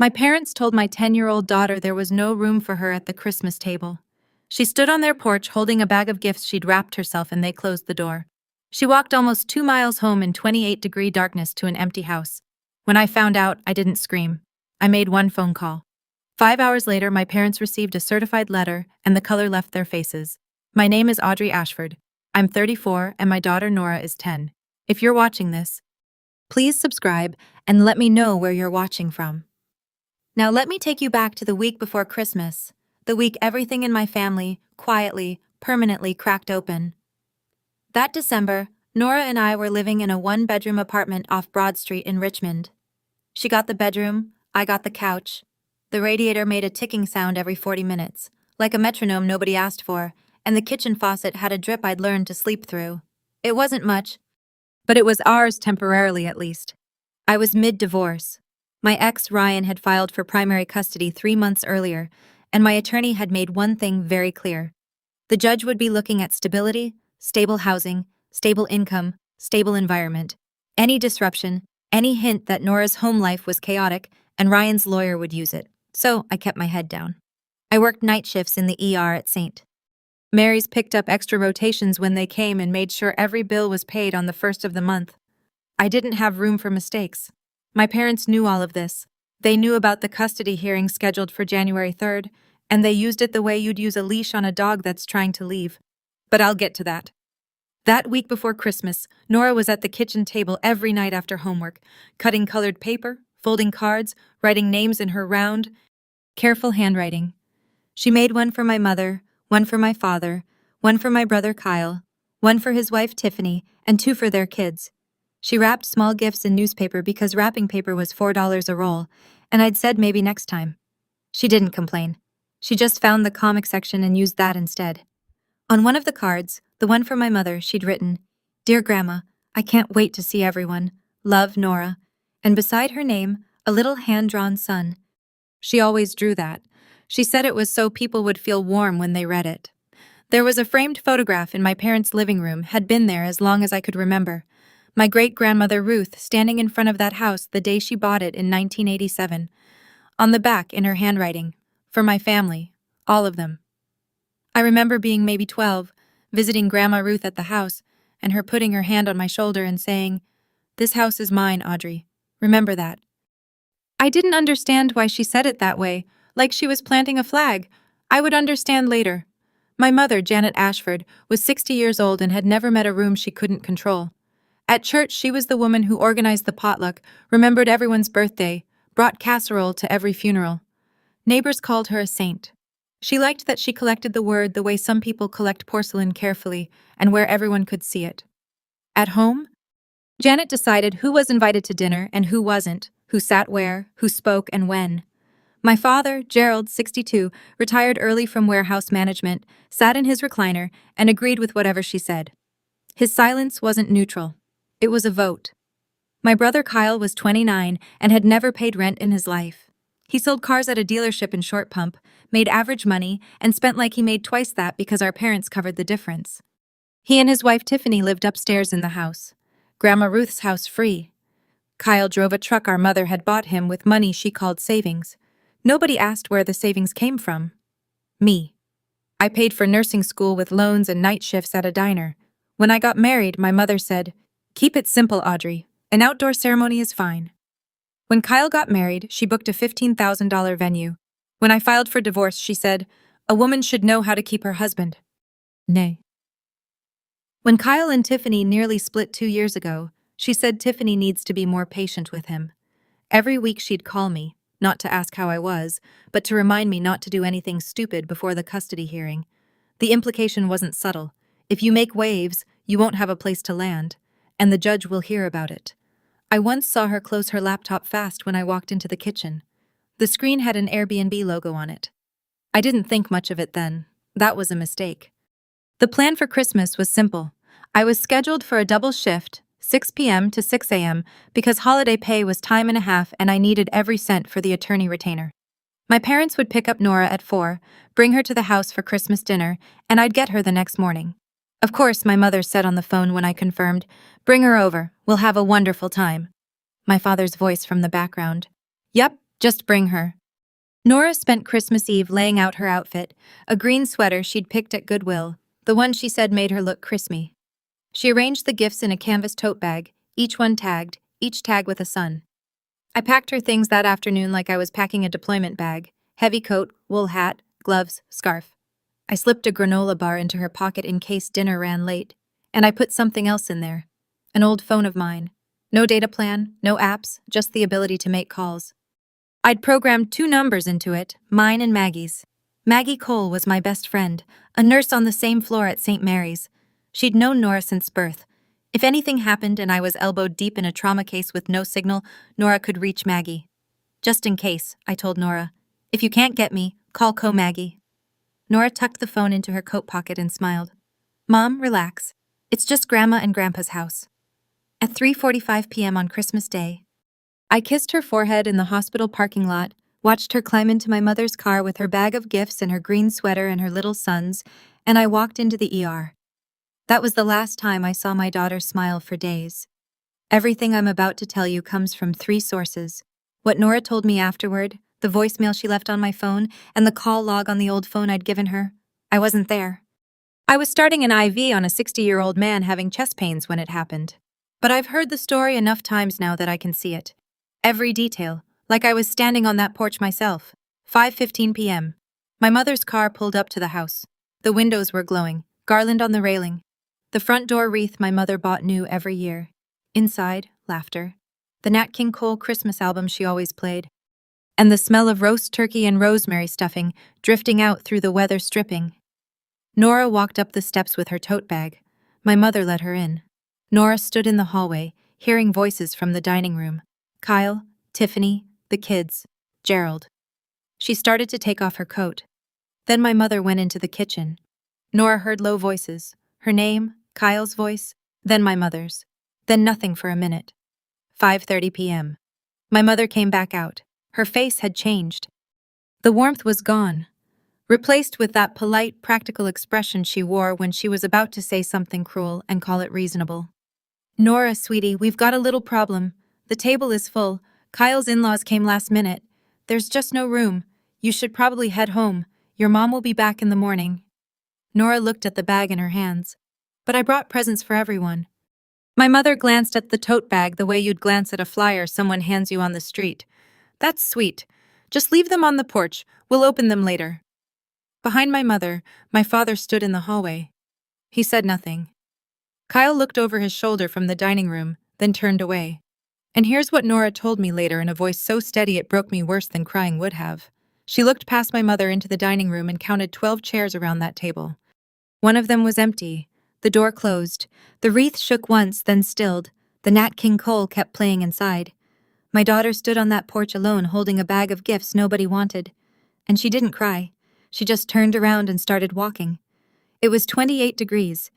My parents told my 10-year-old daughter there was no room for her at the Christmas table. She stood on their porch holding a bag of gifts she'd wrapped herself, and they closed the door. She walked almost 2 miles home in 28-degree darkness to an empty house. When I found out, I didn't scream. I made one phone call. 5 hours later, my parents received a certified letter, and the color left their faces. My name is Audrey Ashford. I'm 34, and my daughter Nora is 10. If you're watching this, please subscribe and let me know where you're watching from. Now let me take you back to the week before Christmas, the week everything in my family, quietly, permanently cracked open. That December, Nora and I were living in a one-bedroom apartment off Broad Street in Richmond. She got the bedroom, I got the couch. The radiator made a ticking sound every 40 minutes, like a metronome nobody asked for, and the kitchen faucet had a drip I'd learned to sleep through. It wasn't much, but it was ours temporarily at least. I was mid-divorce. My ex, Ryan, had filed for primary custody 3 months earlier, and my attorney had made one thing very clear. The judge would be looking at stability, stable housing, stable income, stable environment. Any disruption, any hint that Nora's home life was chaotic, and Ryan's lawyer would use it. So I kept my head down. I worked night shifts in the ER at St. Mary's, picked up extra rotations when they came, and made sure every bill was paid on the first of the month. I didn't have room for mistakes. My parents knew all of this. They knew about the custody hearing scheduled for January 3rd, and they used it the way you'd use a leash on a dog that's trying to leave. But I'll get to that. That week before Christmas, Nora was at the kitchen table every night after homework, cutting colored paper, folding cards, writing names in her round, careful handwriting. She made one for my mother, one for my father, one for my brother Kyle, one for his wife Tiffany, and 2 for their kids. She wrapped small gifts in newspaper because wrapping paper was $4 a roll, and I'd said maybe next time. She didn't complain. She just found the comic section and used that instead. On one of the cards, the one for my mother, she'd written, "Dear Grandma, I can't wait to see everyone. Love, Nora." And beside her name, a little hand-drawn sun. She always drew that. She said it was so people would feel warm when they read it. There was a framed photograph in my parents' living room, had been there as long as I could remember. My great-grandmother Ruth standing in front of that house the day she bought it in 1987. On the back, in her handwriting, "For my family, all of them." I remember being maybe 12, visiting Grandma Ruth at the house, and her putting her hand on my shoulder and saying, "This house is mine, Audrey. Remember that." I didn't understand why she said it that way, like she was planting a flag. I would understand later. My mother, Janet Ashford, was 60 years old and had never met a room she couldn't control. At church, she was the woman who organized the potluck, remembered everyone's birthday, brought casserole to every funeral. Neighbors called her a saint. She liked that she collected the word the way some people collect porcelain, carefully, and where everyone could see it. At home, Janet decided who was invited to dinner and who wasn't, who sat where, who spoke, and when. My father, Gerald, 62, retired early from warehouse management, sat in his recliner, and agreed with whatever she said. His silence wasn't neutral. It was a vote. My brother Kyle was 29 and had never paid rent in his life. He sold cars at a dealership in Short Pump, made average money, and spent like he made twice that because our parents covered the difference. He and his wife Tiffany lived upstairs in the house. Grandma Ruth's house free. Kyle drove a truck our mother had bought him with money she called savings. Nobody asked where the savings came from. Me. I paid for nursing school with loans and night shifts at a diner. When I got married, my mother said, "Keep it simple, Audrey. An outdoor ceremony is fine." When Kyle got married, she booked a $15,000 venue. When I filed for divorce, she said, "A woman should know how to keep her husband." Nay. When Kyle and Tiffany nearly split 2 years ago, she said Tiffany needs to be more patient with him. Every week she'd call me, not to ask how I was, but to remind me not to do anything stupid before the custody hearing. The implication wasn't subtle. If you make waves, you won't have a place to land, and the judge will hear about it. I once saw her close her laptop fast when I walked into the kitchen. The screen had an Airbnb logo on it. I didn't think much of it then. That was a mistake. The plan for Christmas was simple. I was scheduled for a double shift, 6 p.m. to 6 a.m., because holiday pay was time and a half and I needed every cent for the attorney retainer. My parents would pick up Nora at 4, bring her to the house for Christmas dinner, and I'd get her the next morning. Of course, my mother said on the phone when I confirmed, "Bring her over, we'll have a wonderful time." My father's voice from the background, "Yep, Just bring her. Nora spent Christmas Eve laying out her outfit, a green sweater she'd picked at Goodwill, the one she said made her look Christmy. She arranged the gifts in a canvas tote bag, each one tagged, each tag with a sun. I packed her things that afternoon like I was packing a deployment bag: heavy coat, wool hat, gloves, scarf. I slipped a granola bar into her pocket in case dinner ran late, and I put something else in there: an old phone of mine. No data plan, no apps, just the ability to make calls. I'd programmed 2 numbers into it, mine and Maggie's. Maggie Cole was my best friend, a nurse on the same floor at St. Mary's. She'd known Nora since birth. If anything happened and I was elbowed deep in a trauma case with no signal, Nora could reach Maggie. Just in case, I told Nora. If you can't get me, call Maggie. Nora tucked the phone into her coat pocket and smiled. Mom, relax. It's just Grandma and Grandpa's house. At 3:45 p.m. on Christmas Day, I kissed her forehead in the hospital parking lot, watched her climb into my mother's car with her bag of gifts and her green sweater and her little sons, and I walked into the ER. That was the last time I saw my daughter smile for days. Everything I'm about to tell you comes from 3 sources: what Nora told me afterward, the voicemail she left on my phone, and the call log on the old phone I'd given her. I wasn't there. I was starting an IV on a 60-year-old man having chest pains when it happened. But I've heard the story enough times now that I can see it. Every detail, like I was standing on that porch myself. 5:15 p.m. My mother's car pulled up to the house. The windows were glowing, garland on the railing. The front door wreath my mother bought new every year. Inside, laughter. The Nat King Cole Christmas album she always played. And the smell of roast turkey and rosemary stuffing drifting out through the weather stripping. Nora walked up the steps with her tote bag. My mother let her in. Nora stood in the hallway, hearing voices from the dining room. Kyle, Tiffany, the kids, Gerald. She started to take off her coat. Then my mother went into the kitchen. Nora heard low voices. Her name, Kyle's voice, then my mother's. Then nothing for a minute. 5:30 p.m. My mother came back out. Her face had changed. The warmth was gone, replaced with that polite, practical expression she wore when she was about to say something cruel and call it reasonable. Nora, sweetie, we've got a little problem. The table is full. Kyle's in-laws came last minute. There's just no room. You should probably head home. Your mom will be back in the morning. Nora looked at the bag in her hands. But I brought presents for everyone. My mother glanced at the tote bag the way you'd glance at a flyer someone hands you on the street. That's sweet. Just leave them on the porch. We'll open them later. Behind my mother, my father stood in the hallway. He said nothing. Kyle looked over his shoulder from the dining room, then turned away. And here's what Nora told me later in a voice so steady it broke me worse than crying would have. She looked past my mother into the dining room and counted 12 chairs around that table. One of them was empty. The door closed. The wreath shook once, then stilled. The Nat King Cole kept playing inside. My daughter stood on that porch alone, holding a bag of gifts nobody wanted. And she didn't cry. She just turned around and started walking. It was 28 degrees.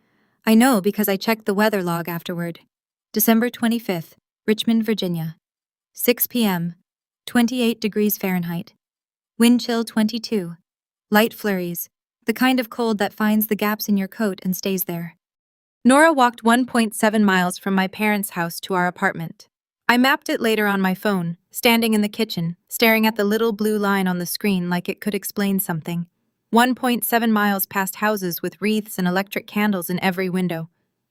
I know because I checked the weather log afterward. December 25th, Richmond, Virginia. 6 p.m. 28 degrees Fahrenheit. Wind chill 22. Light flurries. The kind of cold that finds the gaps in your coat and stays there. Nora walked 1.7 miles from my parents' house to our apartment. I mapped it later on my phone, standing in the kitchen, staring at the little blue line on the screen like it could explain something. 1.7 miles past houses with wreaths and electric candles in every window.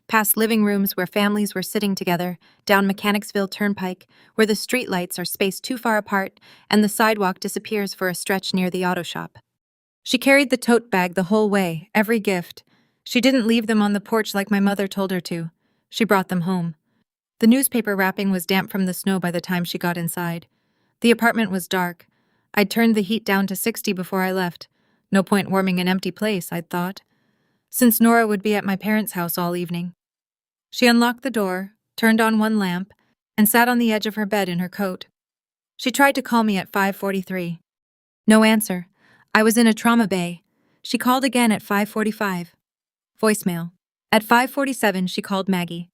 Past living rooms where families were sitting together, down Mechanicsville Turnpike, where the streetlights are spaced too far apart and the sidewalk disappears for a stretch near the auto shop. She carried the tote bag the whole way, every gift. She didn't leave them on the porch like my mother told her to. She brought them home. The newspaper wrapping was damp from the snow by the time she got inside. The apartment was dark. I'd turned the heat down to 60 before I left. No point warming an empty place, I'd thought, since Nora would be at my parents' house all evening. She unlocked the door, turned on one lamp, and sat on the edge of her bed in her coat. She tried to call me at 5:43. No answer. I was in a trauma bay. She called again at 5:45. Voicemail. At 5:47, she called Maggie.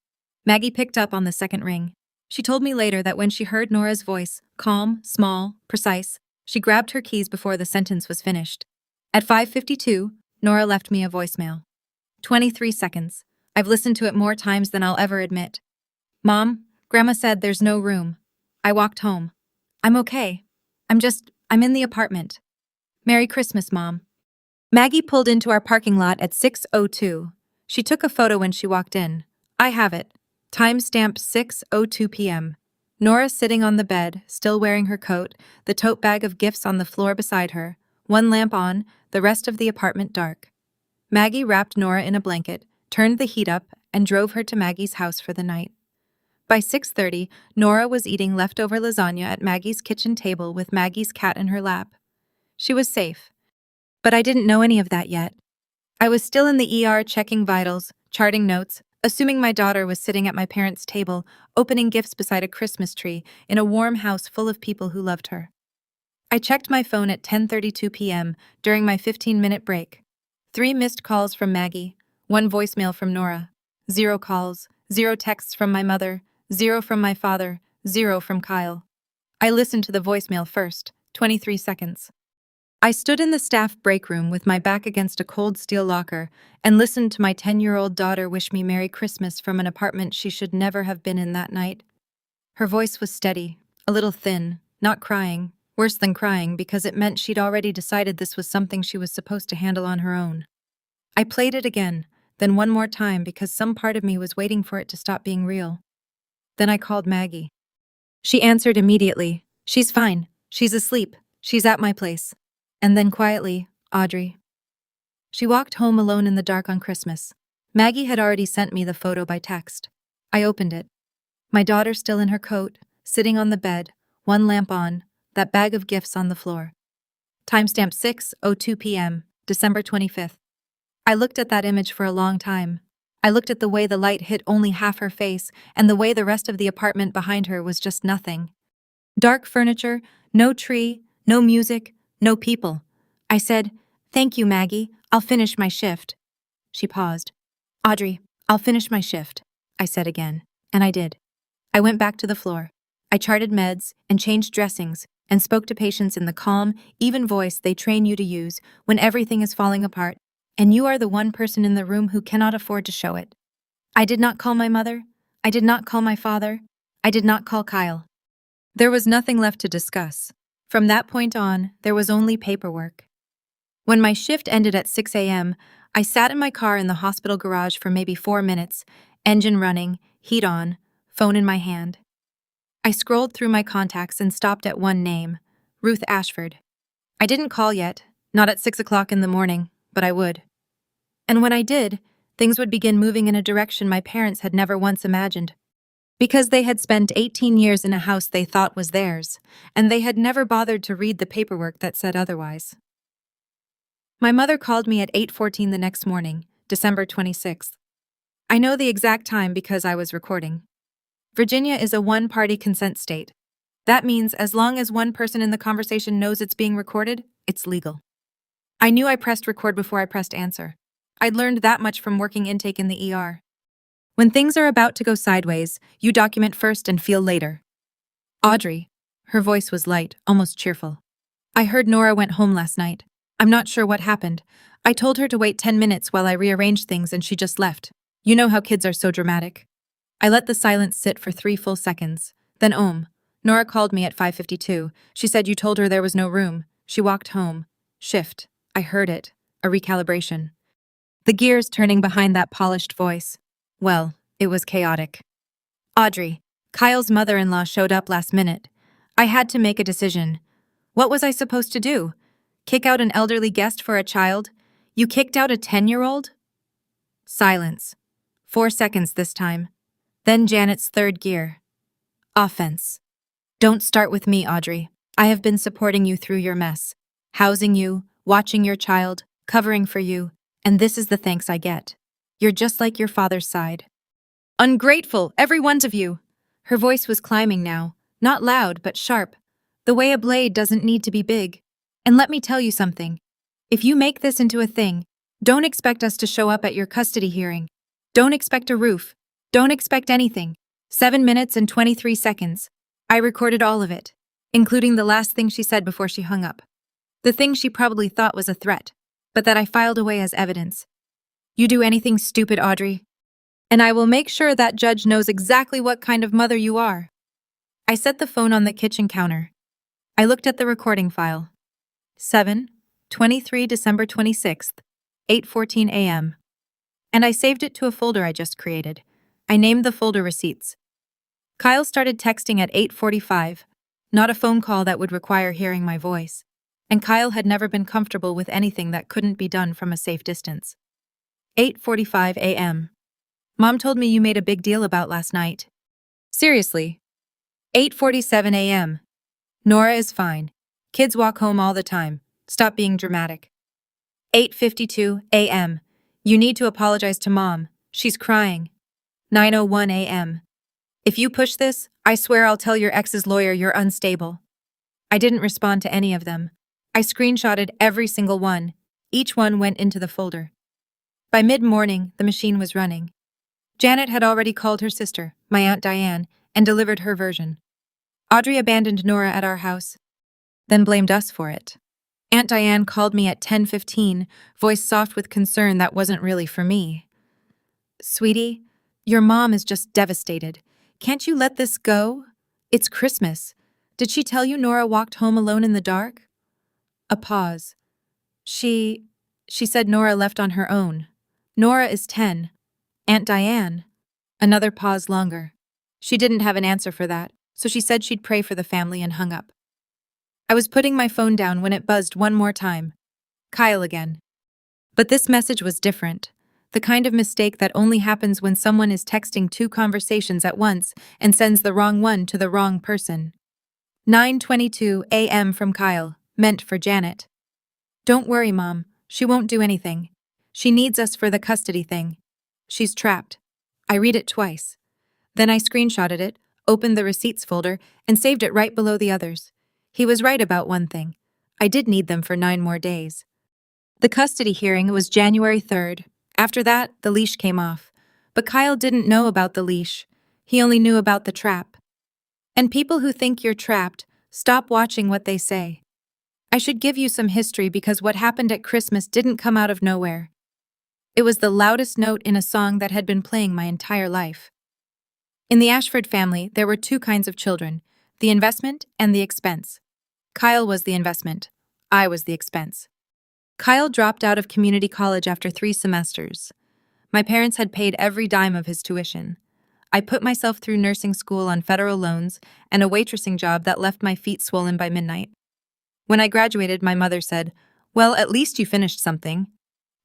Maggie picked up on the second ring. She told me later that when she heard Nora's voice, calm, small, precise, she grabbed her keys before the sentence was finished. At 5:52, Nora left me a voicemail. 23 seconds. I've listened to it more times than I'll ever admit. Mom, Grandma said there's no room. I walked home. I'm okay. I'm in the apartment. Merry Christmas, Mom. Maggie pulled into our parking lot at 6:02. She took a photo when she walked in. I have it. Timestamp 6:02 p.m. Nora sitting on the bed, still wearing her coat, the tote bag of gifts on the floor beside her, one lamp on, the rest of the apartment dark. Maggie wrapped Nora in a blanket, turned the heat up, and drove her to Maggie's house for the night. By 6:30, Nora was eating leftover lasagna at Maggie's kitchen table with Maggie's cat in her lap. She was safe. But I didn't know any of that yet. I was still in the ER checking vitals, charting notes, assuming my daughter was sitting at my parents' table, opening gifts beside a Christmas tree in a warm house full of people who loved her. I checked my phone at 10:32 p.m. during my 15-minute break. 3 missed calls from Maggie, 1 voicemail from Nora, 0 calls, 0 texts from my mother, 0 from my father, 0 from Kyle. I listened to the voicemail first, 23 seconds. I stood in the staff break room with my back against a cold steel locker and listened to my 10-year-old daughter wish me Merry Christmas from an apartment she should never have been in that night. Her voice was steady, a little thin, not crying, worse than crying because it meant she'd already decided this was something she was supposed to handle on her own. I played it again, then one more time because some part of me was waiting for it to stop being real. Then I called Maggie. She answered immediately. She's fine. She's asleep. She's at my place. And then quietly, Audrey. She walked home alone in the dark on Christmas. Maggie had already sent me the photo by text. I opened it. My daughter still in her coat, sitting on the bed, one lamp on, that bag of gifts on the floor. Timestamp 6:02 p.m., December 25th. I looked at that image for a long time. I looked at the way the light hit only half her face and the way the rest of the apartment behind her was just nothing. Dark furniture, no tree, no music, no people. I said, "Thank you, Maggie. I'll finish my shift." She paused. "Audrey, I'll finish my shift," I said again, and I did. I went back to the floor. I charted meds and changed dressings and spoke to patients in the calm, even voice they train you to use when everything is falling apart, and you are the one person in the room who cannot afford to show it. I did not call my mother. I did not call my father. I did not call Kyle. There was nothing left to discuss. From that point on, there was only paperwork. When my shift ended at 6 a.m., I sat in my car in the hospital garage for maybe 4 minutes, engine running, heat on, phone in my hand. I scrolled through my contacts and stopped at one name, Ruth Ashford. I didn't call yet, not at 6 o'clock in the morning, but I would. And when I did, things would begin moving in a direction my parents had never once imagined. Because they had spent 18 years in a house they thought was theirs, and they had never bothered to read the paperwork that said otherwise. My mother called me at 8:14 the next morning, December 26th. I know the exact time because I was recording. Virginia is a one-party consent state. That means as long as one person in the conversation knows it's being recorded, it's legal. I knew I pressed record before I pressed answer. I'd learned that much from working intake in the ER. When things are about to go sideways, you document first and feel later. Audrey. Her voice was light, almost cheerful. I heard Nora went home last night. I'm not sure what happened. I told her to wait 10 minutes while I rearranged things and she just left. You know how kids are so dramatic. I let the silence sit for 3 full seconds. Then Nora called me at 5:52. She said you told her there was no room. She walked home. Shift. I heard it. A recalibration. The gears turning behind that polished voice. Well, it was chaotic. Audrey. Kyle's mother-in-law showed up last minute. I had to make a decision. What was I supposed to do? Kick out an elderly guest for a child? You kicked out a 10-year-old? Silence. 4 seconds this time. Then Janet's third gear. Offense. Don't start with me, Audrey. I have been supporting you through your mess. Housing you, watching your child, covering for you, and this is the thanks I get. You're just like your father's side. Ungrateful, every one of you. Her voice was climbing now, not loud but sharp, the way a blade doesn't need to be big. And let me tell you something. If you make this into a thing, don't expect us to show up at your custody hearing. Don't expect a roof. Don't expect anything. 7 minutes and 23 seconds. I recorded all of it, including the last thing she said before she hung up. The thing she probably thought was a threat, but that I filed away as evidence. You do anything stupid, Audrey, and I will make sure that judge knows exactly what kind of mother you are. I set the phone on the kitchen counter. I looked at the recording file. 7:23 December 26th, 8:14 a.m. And I saved it to a folder I just created. I named the folder Receipts. Kyle started texting at 8:45, not a phone call that would require hearing my voice. And Kyle had never been comfortable with anything that couldn't be done from a safe distance. 8:45 a.m. Mom told me you made a big deal about last night. Seriously. 8:47 a.m. Nora is fine. Kids walk home all the time. Stop being dramatic. 8:52 a.m. You need to apologize to Mom. She's crying. 9:01 a.m. If you push this, I swear I'll tell your ex's lawyer you're unstable. I didn't respond to any of them. I screenshotted every single one. Each one went into the folder. By mid-morning, the machine was running. Janet had already called her sister, my Aunt Diane, and delivered her version. Audrey abandoned Nora at our house, then blamed us for it. Aunt Diane called me at 10:15, voice soft with concern that wasn't really for me. Sweetie, your mom is just devastated. Can't you let this go? It's Christmas. Did she tell you Nora walked home alone in the dark? A pause. She said Nora left on her own. Nora is 10. Aunt Diane. Another pause longer. She didn't have an answer for that, so she said she'd pray for the family and hung up. I was putting my phone down when it buzzed one more time. Kyle again. But this message was different. The kind of mistake that only happens when someone is texting two conversations at once and sends the wrong one to the wrong person. 9:22 a.m. from Kyle, meant for Janet. Don't worry, Mom. She won't do anything. She needs us for the custody thing. She's trapped. I read it twice. Then I screenshotted it, opened the receipts folder, and saved it right below the others. He was right about one thing. I did need them for 9 more days. The custody hearing was January 3rd. After that, the leash came off. But Kyle didn't know about the leash. He only knew about the trap. And people who think you're trapped, stop watching what they say. I should give you some history because what happened at Christmas didn't come out of nowhere. It was the loudest note in a song that had been playing my entire life. In the Ashford family, there were 2 kinds of children, the investment and the expense. Kyle was the investment. I was the expense. Kyle dropped out of community college after 3 semesters. My parents had paid every dime of his tuition. I put myself through nursing school on federal loans and a waitressing job that left my feet swollen by midnight. When I graduated, my mother said, "Well, at least you finished something."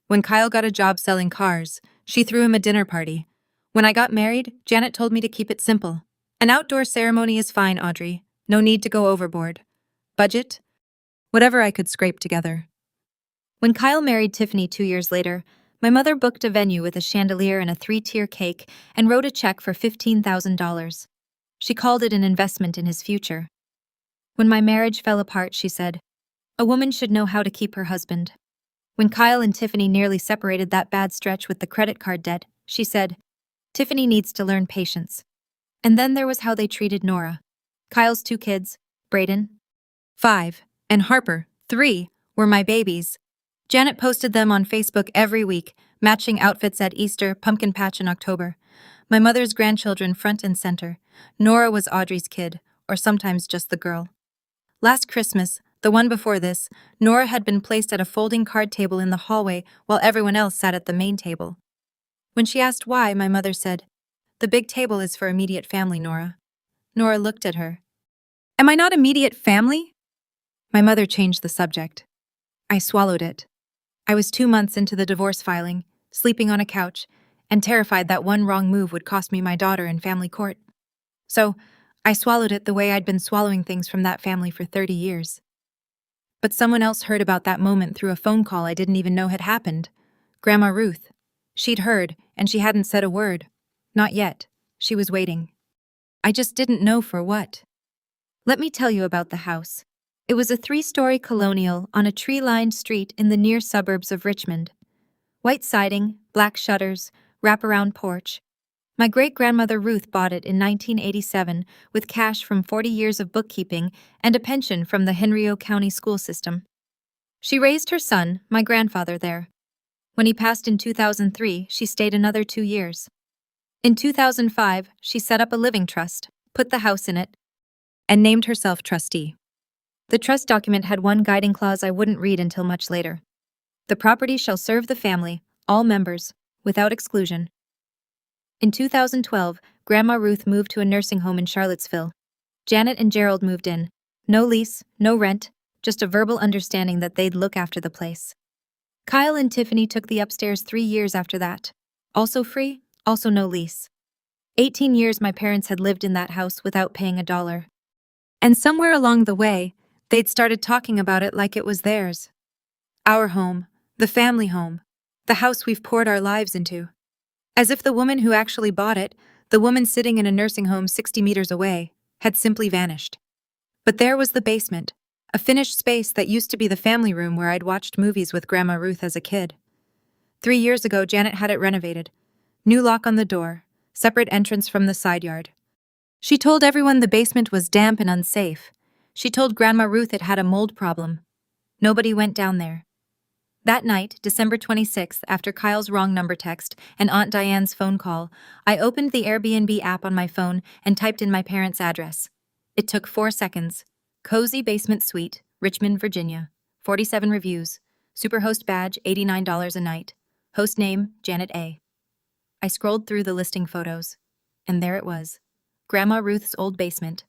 When Kyle got a job selling cars, she threw him a dinner party. When I got married, Janet told me to keep it simple. An outdoor ceremony is fine, Audrey. No need to go overboard. Budget? Whatever I could scrape together. When Kyle married Tiffany 2 years later, my mother booked a venue with a chandelier and a 3-tier cake and wrote a check for $15,000. She called it an investment in his future. When my marriage fell apart, she said, "A woman should know how to keep her husband." When Kyle and Tiffany nearly separated that bad stretch with the credit card debt, she said, "Tiffany needs to learn patience." And then there was how they treated Nora. Kyle's 2 kids, Brayden, 5, and Harper, 3, were my babies. Janet posted them on Facebook every week, matching outfits at Easter, pumpkin patch in October. My mother's grandchildren front and center. Nora was Audrey's kid, or sometimes just the girl. Last Christmas, the one before this, Nora had been placed at a folding card table in the hallway while everyone else sat at the main table. When she asked why, my mother said, "The big table is for immediate family, Nora." Nora looked at her. "Am I not immediate family?" My mother changed the subject. I swallowed it. I was 2 months into the divorce filing, sleeping on a couch, and terrified that one wrong move would cost me my daughter in family court. So, I swallowed it the way I'd been swallowing things from that family for 30 years. But someone else heard about that moment through a phone call I didn't even know had happened. Grandma Ruth. She'd heard, and she hadn't said a word. Not yet. She was waiting. I just didn't know for what. Let me tell you about the house. It was a 3-story colonial on a tree-lined street in the near suburbs of Richmond. White siding, black shutters, wraparound porch. My great-grandmother Ruth bought it in 1987 with cash from 40 years of bookkeeping and a pension from the Henrio County school system. She raised her son, my grandfather, there. When he passed in 2003, she stayed another 2 years. In 2005, she set up a living trust, put the house in it, and named herself trustee. The trust document had one guiding clause I wouldn't read until much later. The property shall serve the family, all members, without exclusion. In 2012, Grandma Ruth moved to a nursing home in Charlottesville. Janet and Gerald moved in. No lease, no rent, just a verbal understanding that they'd look after the place. Kyle and Tiffany took the upstairs 3 years after that. Also free, also no lease. 18 years my parents had lived in that house without paying a dollar. And somewhere along the way, they'd started talking about it like it was theirs. Our home, the family home, the house we've poured our lives into. As if the woman who actually bought it, the woman sitting in a nursing home 60 meters away, had simply vanished. But there was the basement, a finished space that used to be the family room where I'd watched movies with Grandma Ruth as a kid. 3 years ago, Janet had it renovated. New lock on the door, separate entrance from the side yard. She told everyone the basement was damp and unsafe. She told Grandma Ruth it had a mold problem. Nobody went down there. That night, December 26th, after Kyle's wrong number text and Aunt Diane's phone call, I opened the Airbnb app on my phone and typed in my parents' address. It took 4 seconds. Cozy Basement Suite, Richmond, Virginia. 47 reviews. Superhost badge, $89 a night. Host name, Janet A. I scrolled through the listing photos. And there it was. Grandma Ruth's old basement.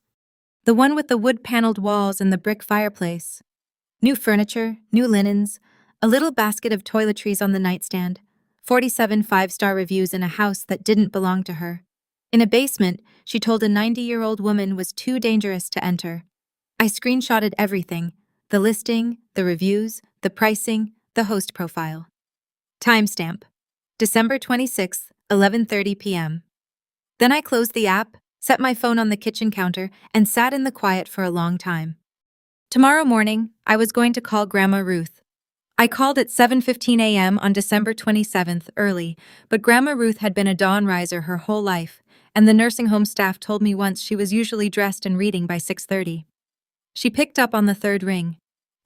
The one with the wood-paneled walls and the brick fireplace. New furniture, new linens, a little basket of toiletries on the nightstand. 47 5-star reviews in a house that didn't belong to her. In a basement, she told a 90-year-old woman was too dangerous to enter. I screenshotted everything, the listing, the reviews, the pricing, the host profile. Timestamp: December 26th, 11:30 p.m. Then I closed the app, set my phone on the kitchen counter, and sat in the quiet for a long time. Tomorrow morning, I was going to call Grandma Ruth. I called at 7:15 a.m. on December 27th, early, but Grandma Ruth had been a dawn riser her whole life, and the nursing home staff told me once she was usually dressed and reading by 6:30. She picked up on the third ring.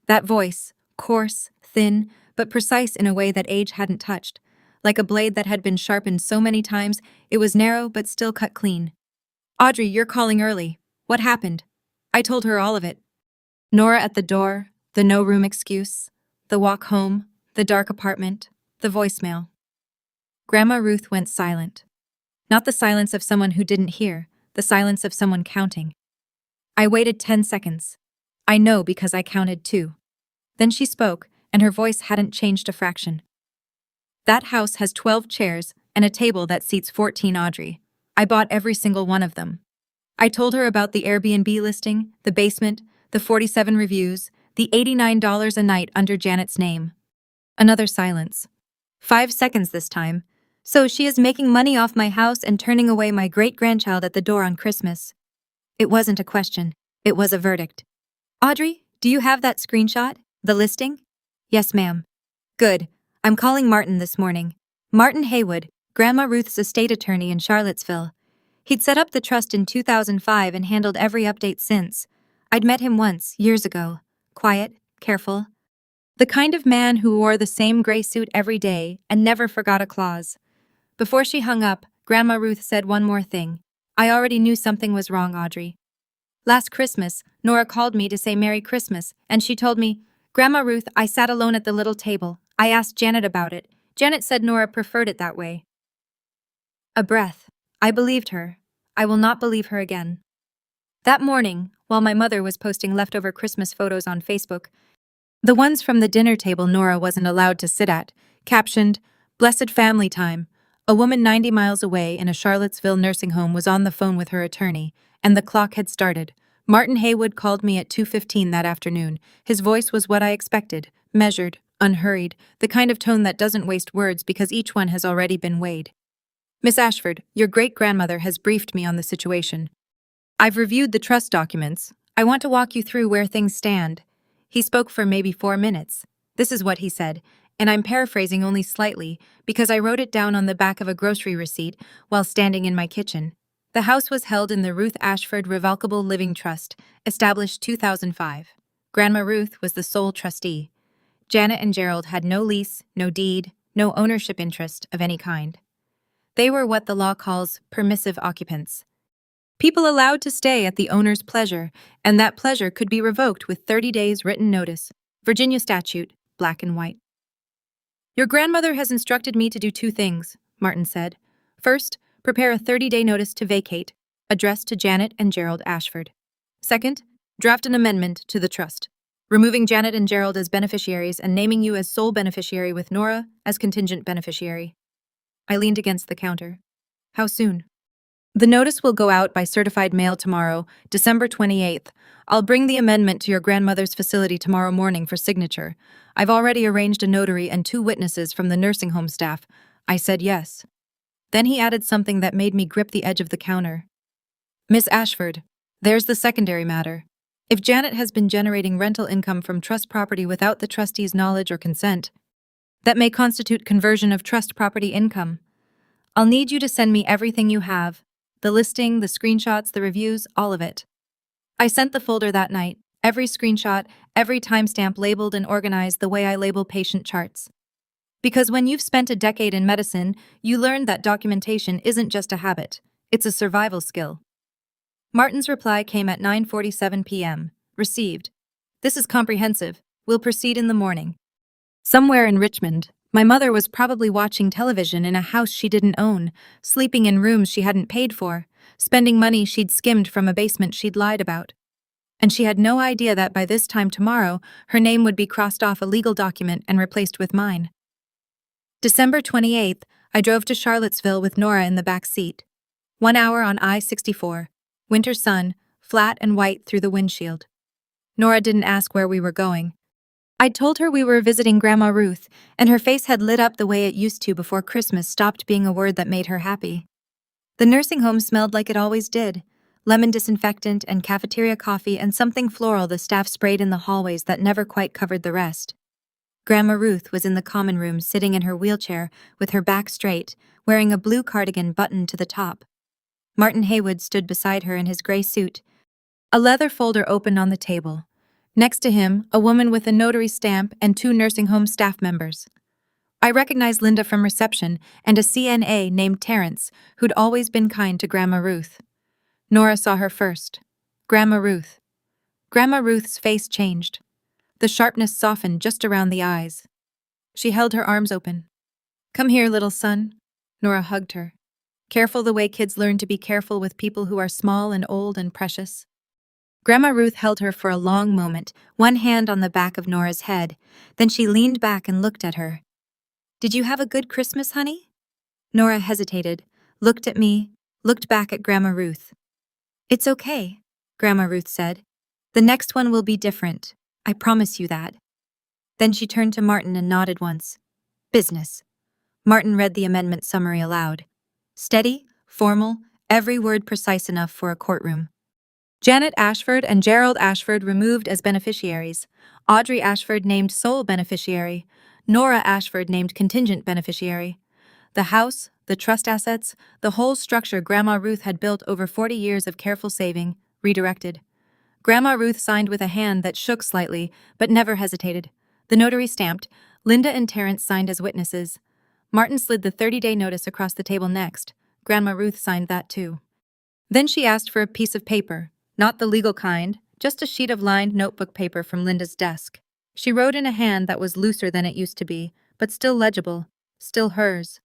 That voice, coarse, thin, but precise in a way that age hadn't touched. Like a blade that had been sharpened so many times, it was narrow but still cut clean. "Audrey, you're calling early. What happened?" I told her all of it. Nora at the door, the no-room excuse, the walk home, the dark apartment, the voicemail. Grandma Ruth went silent. Not the silence of someone who didn't hear, the silence of someone counting. I waited 10 seconds. I know because I counted too. Then she spoke, and her voice hadn't changed a fraction. "That house has 12 chairs and a table that seats 14, Audrey. I bought every single one of them." I told her about the Airbnb listing, the basement, the 47 reviews, the $89 a night under Janet's name. Another silence. 5 seconds this time. "So she is making money off my house and turning away my great-grandchild at the door on Christmas." It wasn't a question. It was a verdict. "Audrey, do you have that screenshot? The listing?" "Yes, ma'am." "Good. I'm calling Martin this morning. Martin Haywood, Grandma Ruth's estate attorney in Charlottesville. He'd set up the trust in 2005 and handled every update since. I'd met him once, years ago. Quiet, careful. The kind of man who wore the same gray suit every day and never forgot a clause." Before she hung up, Grandma Ruth said one more thing. "I already knew something was wrong, Audrey. Last Christmas, Nora called me to say Merry Christmas, and she told me, 'Grandma Ruth, I sat alone at the little table. I asked Janet about it. Janet said Nora preferred it that way.'" A breath. I believed her. I will not believe her again. That morning, while my mother was posting leftover Christmas photos on Facebook, the ones from the dinner table Nora wasn't allowed to sit at, captioned, "Blessed Family Time," a woman 90 miles away in a Charlottesville nursing home was on the phone with her attorney, and the clock had started. Martin Haywood called me at 2:15 that afternoon. His voice was what I expected, measured, unhurried, the kind of tone that doesn't waste words because each one has already been weighed. "Miss Ashford, your great-grandmother has briefed me on the situation. I've reviewed the trust documents. I want to walk you through where things stand." He spoke for maybe 4 minutes. This is what he said, and I'm paraphrasing only slightly because I wrote it down on the back of a grocery receipt while standing in my kitchen. The house was held in the Ruth Ashford Revocable Living Trust, established 2005. Grandma Ruth was the sole trustee. Janet and Gerald had no lease, no deed, no ownership interest of any kind. They were what the law calls permissive occupants. People allowed to stay at the owner's pleasure, and that pleasure could be revoked with 30 days written notice. Virginia statute, black and white. Your grandmother has instructed me to do two things, Martin said. First, prepare a 30-day notice to vacate, addressed to Janet and Gerald Ashford. Second, draft an amendment to the trust, removing Janet and Gerald as beneficiaries and naming you as sole beneficiary with Nora as contingent beneficiary. I leaned against the counter. How soon? The notice will go out by certified mail tomorrow, December 28th. I'll bring the amendment to your grandmother's facility tomorrow morning for signature. I've already arranged a notary and 2 witnesses from the nursing home staff. I said yes. Then he added something that made me grip the edge of the counter. Miss Ashford, there's the secondary matter. If Janet has been generating rental income from trust property without the trustee's knowledge or consent, that may constitute conversion of trust property income. I'll need you to send me everything you have. The listing, the screenshots, the reviews, all of it. I sent the folder that night, every screenshot, every timestamp labeled and organized the way I label patient charts. Because when you've spent a decade in medicine, you learn that documentation isn't just a habit, it's a survival skill. Martin's reply came at 9:47 p.m. Received. This is comprehensive. We'll proceed in the morning. Somewhere in Richmond, my mother was probably watching television in a house she didn't own, sleeping in rooms she hadn't paid for, spending money she'd skimmed from a basement she'd lied about. And she had no idea that by this time tomorrow, her name would be crossed off a legal document and replaced with mine. December 28th, I drove to Charlottesville with Nora in the back seat. 1 hour on I-64. Winter sun, flat and white through the windshield. Nora didn't ask where we were going. I'd told her we were visiting Grandma Ruth, and her face had lit up the way it used to before Christmas stopped being a word that made her happy. The nursing home smelled like it always did, lemon disinfectant and cafeteria coffee and something floral the staff sprayed in the hallways that never quite covered the rest. Grandma Ruth was in the common room sitting in her wheelchair with her back straight, wearing a blue cardigan buttoned to the top. Martin Haywood stood beside her in his gray suit. A leather folder opened on the table. Next to him, a woman with a notary stamp and 2 nursing home staff members. I recognized Linda from reception and a CNA named Terrence, who'd always been kind to Grandma Ruth. Nora saw her first. Grandma Ruth. Grandma Ruth's face changed. The sharpness softened just around the eyes. She held her arms open. Come here, little son. Nora hugged her. Careful the way kids learn to be careful with people who are small and old and precious. Grandma Ruth held her for a long moment, one hand on the back of Nora's head. Then she leaned back and looked at her. Did you have a good Christmas, honey? Nora hesitated, looked at me, looked back at Grandma Ruth. It's okay, Grandma Ruth said. The next one will be different. I promise you that. Then she turned to Martin and nodded once. Business. Martin read the amendment summary aloud. Steady, formal, every word precise enough for a courtroom. Janet Ashford and Gerald Ashford removed as beneficiaries. Audrey Ashford named sole beneficiary. Nora Ashford named contingent beneficiary. The house, the trust assets, the whole structure Grandma Ruth had built over 40 years of careful saving, redirected. Grandma Ruth signed with a hand that shook slightly, but never hesitated. The notary stamped. Linda and Terrence signed as witnesses. Martin slid the 30-day notice across the table next. Grandma Ruth signed that too. Then she asked for a piece of paper. Not the legal kind, just a sheet of lined notebook paper from Linda's desk. She wrote in a hand that was looser than it used to be, but still legible, still hers.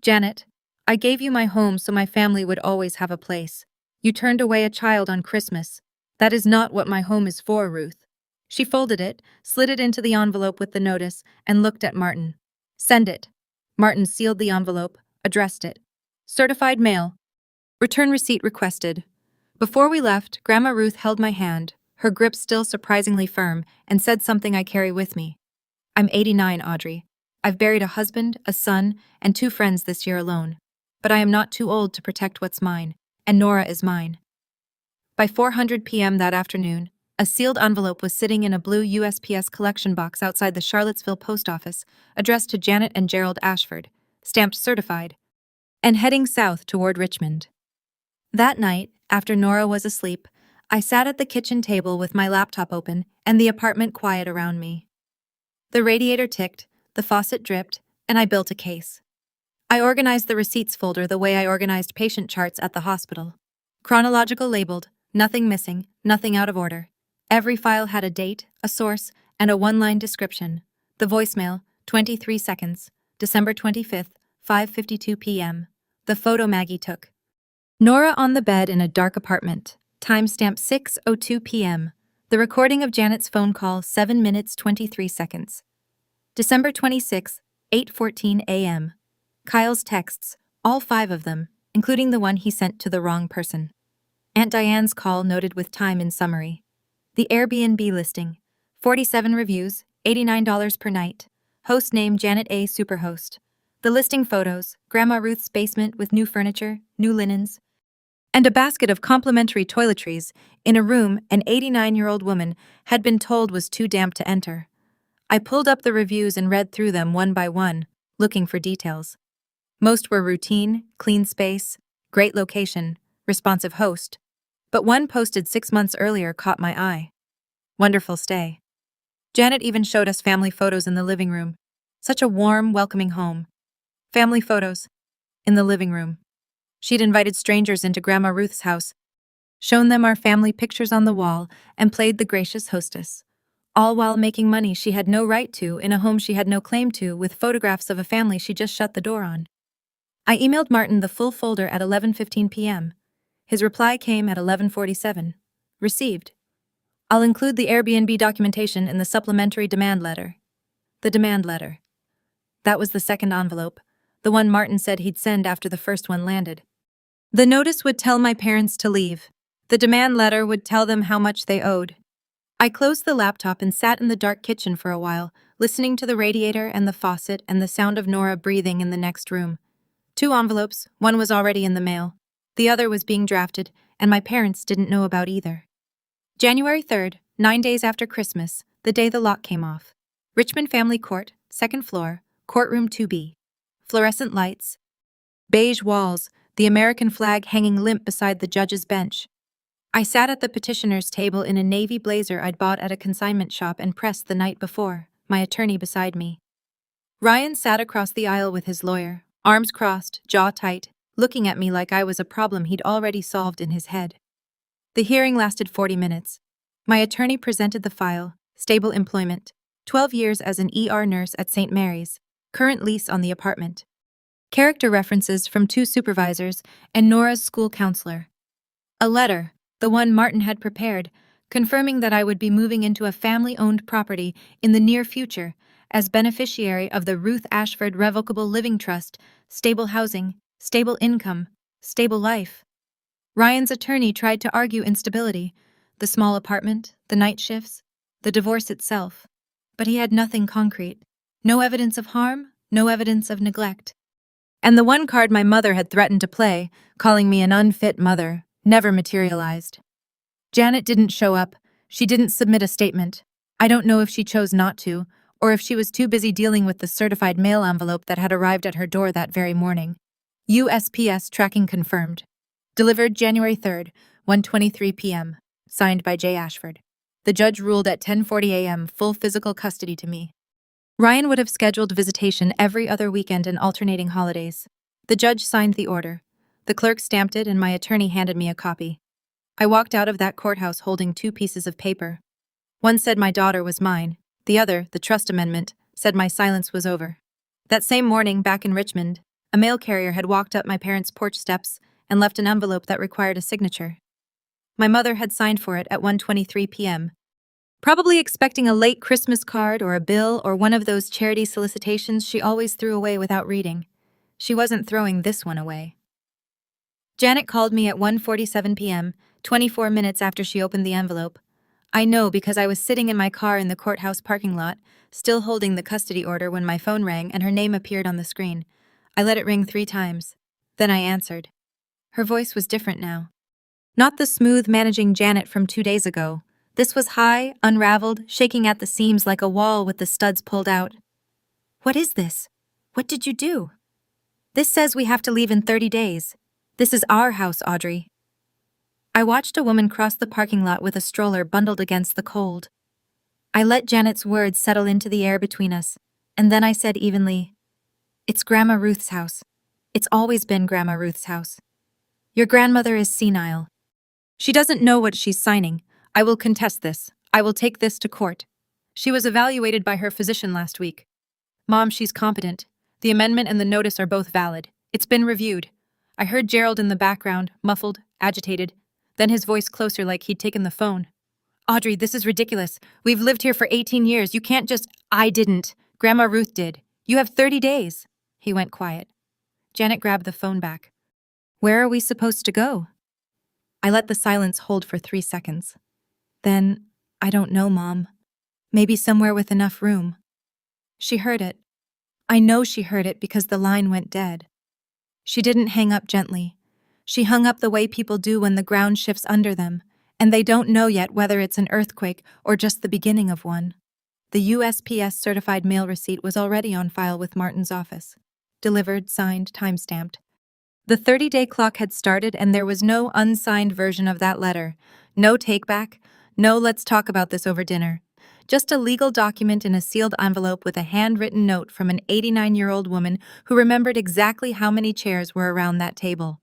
Janet, I gave you my home so my family would always have a place. You turned away a child on Christmas. That is not what my home is for, Ruth. She folded it, slid it into the envelope with the notice, and looked at Martin. Send it. Martin sealed the envelope, addressed it. Certified mail. Return receipt requested. Before we left, Grandma Ruth held my hand, her grip still surprisingly firm, and said something I carry with me. I'm 89, Audrey. I've buried a husband, a son, and 2 friends this year alone. But I am not too old to protect what's mine, and Nora is mine. By 4:00 p.m. that afternoon, a sealed envelope was sitting in a blue USPS collection box outside the Charlottesville post office, addressed to Janet and Gerald Ashford, stamped certified, and heading south toward Richmond. That night, after Nora was asleep, I sat at the kitchen table with my laptop open and the apartment quiet around me. The radiator ticked, the faucet dripped, and I built a case. I organized the receipts folder the way I organized patient charts at the hospital. Chronological labeled, nothing missing, nothing out of order. Every file had a date, a source, and a one-line description. The voicemail, 23 seconds, December 25th, 5:52 p.m. The photo Maggie took. Nora on the bed in a dark apartment. Timestamp 6:02 p.m. The recording of Janet's phone call, 7 minutes 23 seconds. December 26th, 8:14 a.m. Kyle's texts, all 5 of them, including the one he sent to the wrong person. Aunt Diane's call noted with time in summary. The Airbnb listing, 47 reviews, $89 per night. Host name Janet A. Superhost. The listing photos, Grandma Ruth's basement with new furniture, new linens, and a basket of complimentary toiletries in a room an 89-year-old woman had been told was too damp to enter. I pulled up the reviews and read through them one by one, looking for details. Most were routine, clean space, great location, responsive host, but one posted 6 months earlier caught my eye. Wonderful stay. Janet even showed us family photos in the living room. Such a warm, welcoming home. Family photos. In the living room. She'd invited strangers into Grandma Ruth's house, shown them our family pictures on the wall, and played the gracious hostess. All while making money she had no right to in a home she had no claim to, with photographs of a family she just shut the door on. I emailed Martin the full folder at 11:15 p.m. His reply came at 11:47. Received. I'll include the Airbnb documentation in the supplementary demand letter. The demand letter. That was the second envelope, the one Martin said he'd send after the first one landed. The notice would tell my parents to leave. The demand letter would tell them how much they owed. I closed the laptop and sat in the dark kitchen for a while, listening to the radiator and the faucet and the sound of Nora breathing in the next room. 2 envelopes, one was already in the mail. The other was being drafted, and my parents didn't know about either. January 3rd, 9 days after Christmas, the day the lock came off. Richmond Family Court, 2nd floor, courtroom 2B. Fluorescent lights. Beige walls, the American flag hanging limp beside the judge's bench. I sat at the petitioner's table in a navy blazer I'd bought at a consignment shop and pressed the night before, my attorney beside me. Ryan sat across the aisle with his lawyer, arms crossed, jaw tight, looking at me like I was a problem he'd already solved in his head. The hearing lasted 40 minutes. My attorney presented the file, stable employment, 12 years as an ER nurse at St. Mary's, current lease on the apartment. Character references from 2 supervisors and Nora's school counselor. A letter, the one Martin had prepared, confirming that I would be moving into a family-owned property in the near future as beneficiary of the Ruth Ashford Revocable Living Trust, stable housing, stable income, stable life. Ryan's attorney tried to argue instability, the small apartment, the night shifts, the divorce itself, but he had nothing concrete. No evidence of harm, no evidence of neglect. And the one card my mother had threatened to play, calling me an unfit mother, never materialized. Janet didn't show up. She didn't submit a statement. I don't know if she chose not to, or if she was too busy dealing with the certified mail envelope that had arrived at her door that very morning. USPS tracking confirmed. Delivered January 3rd, 1:23 p.m. Signed by J. Ashford. The judge ruled at 10:40 a.m. full physical custody to me. Ryan would have scheduled visitation every other weekend and alternating holidays. The judge signed the order. The clerk stamped it and my attorney handed me a copy. I walked out of that courthouse holding 2 pieces of paper. One said my daughter was mine. The other, the trust amendment, said my silence was over. That same morning, back in Richmond, a mail carrier had walked up my parents' porch steps and left an envelope that required a signature. My mother had signed for it at 1:23 p.m., probably expecting a late Christmas card or a bill or one of those charity solicitations she always threw away without reading. She wasn't throwing this one away. Janet called me at 1:47 p.m., 24 minutes after she opened the envelope. I know because I was sitting in my car in the courthouse parking lot, still holding the custody order when my phone rang and her name appeared on the screen. I let it ring 3 times. Then I answered. Her voice was different now. Not the smooth, managing Janet from 2 days ago. This was high, unraveled, shaking at the seams like a wall with the studs pulled out. What is this? What did you do? This says we have to leave in 30 days. This is our house, Audrey. I watched a woman cross the parking lot with a stroller bundled against the cold. I let Janet's words settle into the air between us, and then I said evenly, It's Grandma Ruth's house. It's always been Grandma Ruth's house. Your grandmother is senile. She doesn't know what she's signing. I will contest this. I will take this to court. She was evaluated by her physician last week. Mom, she's competent. The amendment and the notice are both valid. It's been reviewed. I heard Gerald in the background, muffled, agitated, then his voice closer like he'd taken the phone. Audrey, this is ridiculous. We've lived here for 18 years. You can't just— I didn't. Grandma Ruth did. You have 30 days. He went quiet. Janet grabbed the phone back. Where are we supposed to go? I let the silence hold for 3 seconds. Then, I don't know, Mom. Maybe somewhere with enough room. She heard it. I know she heard it because the line went dead. She didn't hang up gently. She hung up the way people do when the ground shifts under them, and they don't know yet whether it's an earthquake or just the beginning of one. The USPS certified mail receipt was already on file with Martin's office. Delivered, signed, time-stamped. The 30-day clock had started and there was no unsigned version of that letter. No take-back. No let's talk about this over dinner. Just a legal document in a sealed envelope with a handwritten note from an 89-year-old woman who remembered exactly how many chairs were around that table.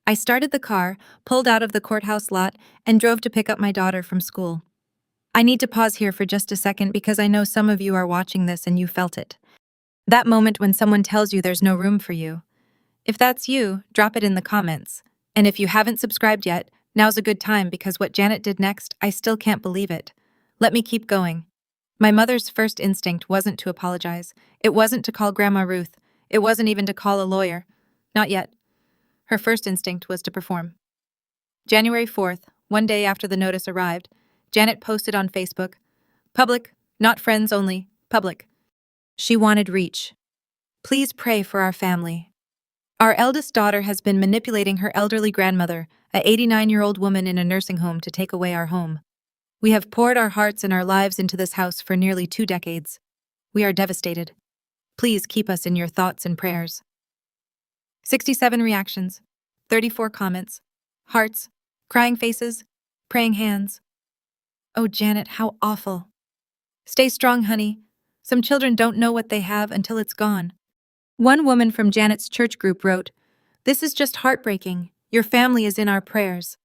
I started the car, pulled out of the courthouse lot, and drove to pick up my daughter from school. I need to pause here for just a second because I know some of you are watching this and you felt it. That moment when someone tells you there's no room for you. If that's you, drop it in the comments. And if you haven't subscribed yet, now's a good time because what Janet did next, I still can't believe it. Let me keep going. My mother's first instinct wasn't to apologize. It wasn't to call Grandma Ruth. It wasn't even to call a lawyer. Not yet. Her first instinct was to perform. January 4th, one day after the notice arrived, Janet posted on Facebook, "Public, not friends only, public." She wanted reach. Please pray for our family. Our eldest daughter has been manipulating her elderly grandmother, a 89-year-old woman in a nursing home, to take away our home. We have poured our hearts and our lives into this house for nearly 2 decades. We are devastated. Please keep us in your thoughts and prayers. 67 reactions, 34 comments, hearts, crying faces, praying hands. Oh, Janet, how awful. Stay strong, honey. Some children don't know what they have until it's gone. One woman from Janet's church group wrote, "This is just heartbreaking. Your family is in our prayers."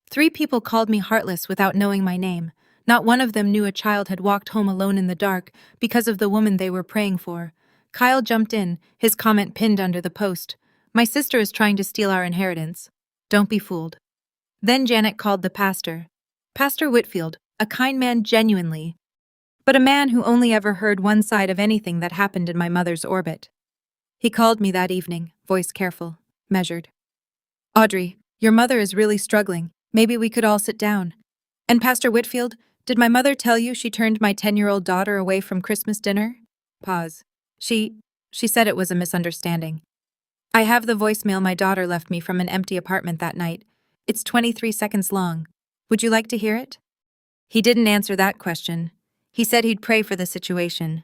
3 people called me heartless without knowing my name. Not one of them knew a child had walked home alone in the dark because of the woman they were praying for. Kyle jumped in, his comment pinned under the post. "My sister is trying to steal our inheritance. Don't be fooled." Then Janet called the pastor. Pastor Whitfield, a kind man genuinely, but a man who only ever heard one side of anything that happened in my mother's orbit. He called me that evening, voice careful, measured. "Audrey, your mother is really struggling. Maybe we could all sit down." "And Pastor Whitfield, did my mother tell you she turned my 10-year-old daughter away from Christmas dinner?" Pause. She said it was a misunderstanding. I have the voicemail my daughter left me from an empty apartment that night. It's 23 seconds long. Would you like to hear it? He didn't answer that question. He said he'd pray for the situation.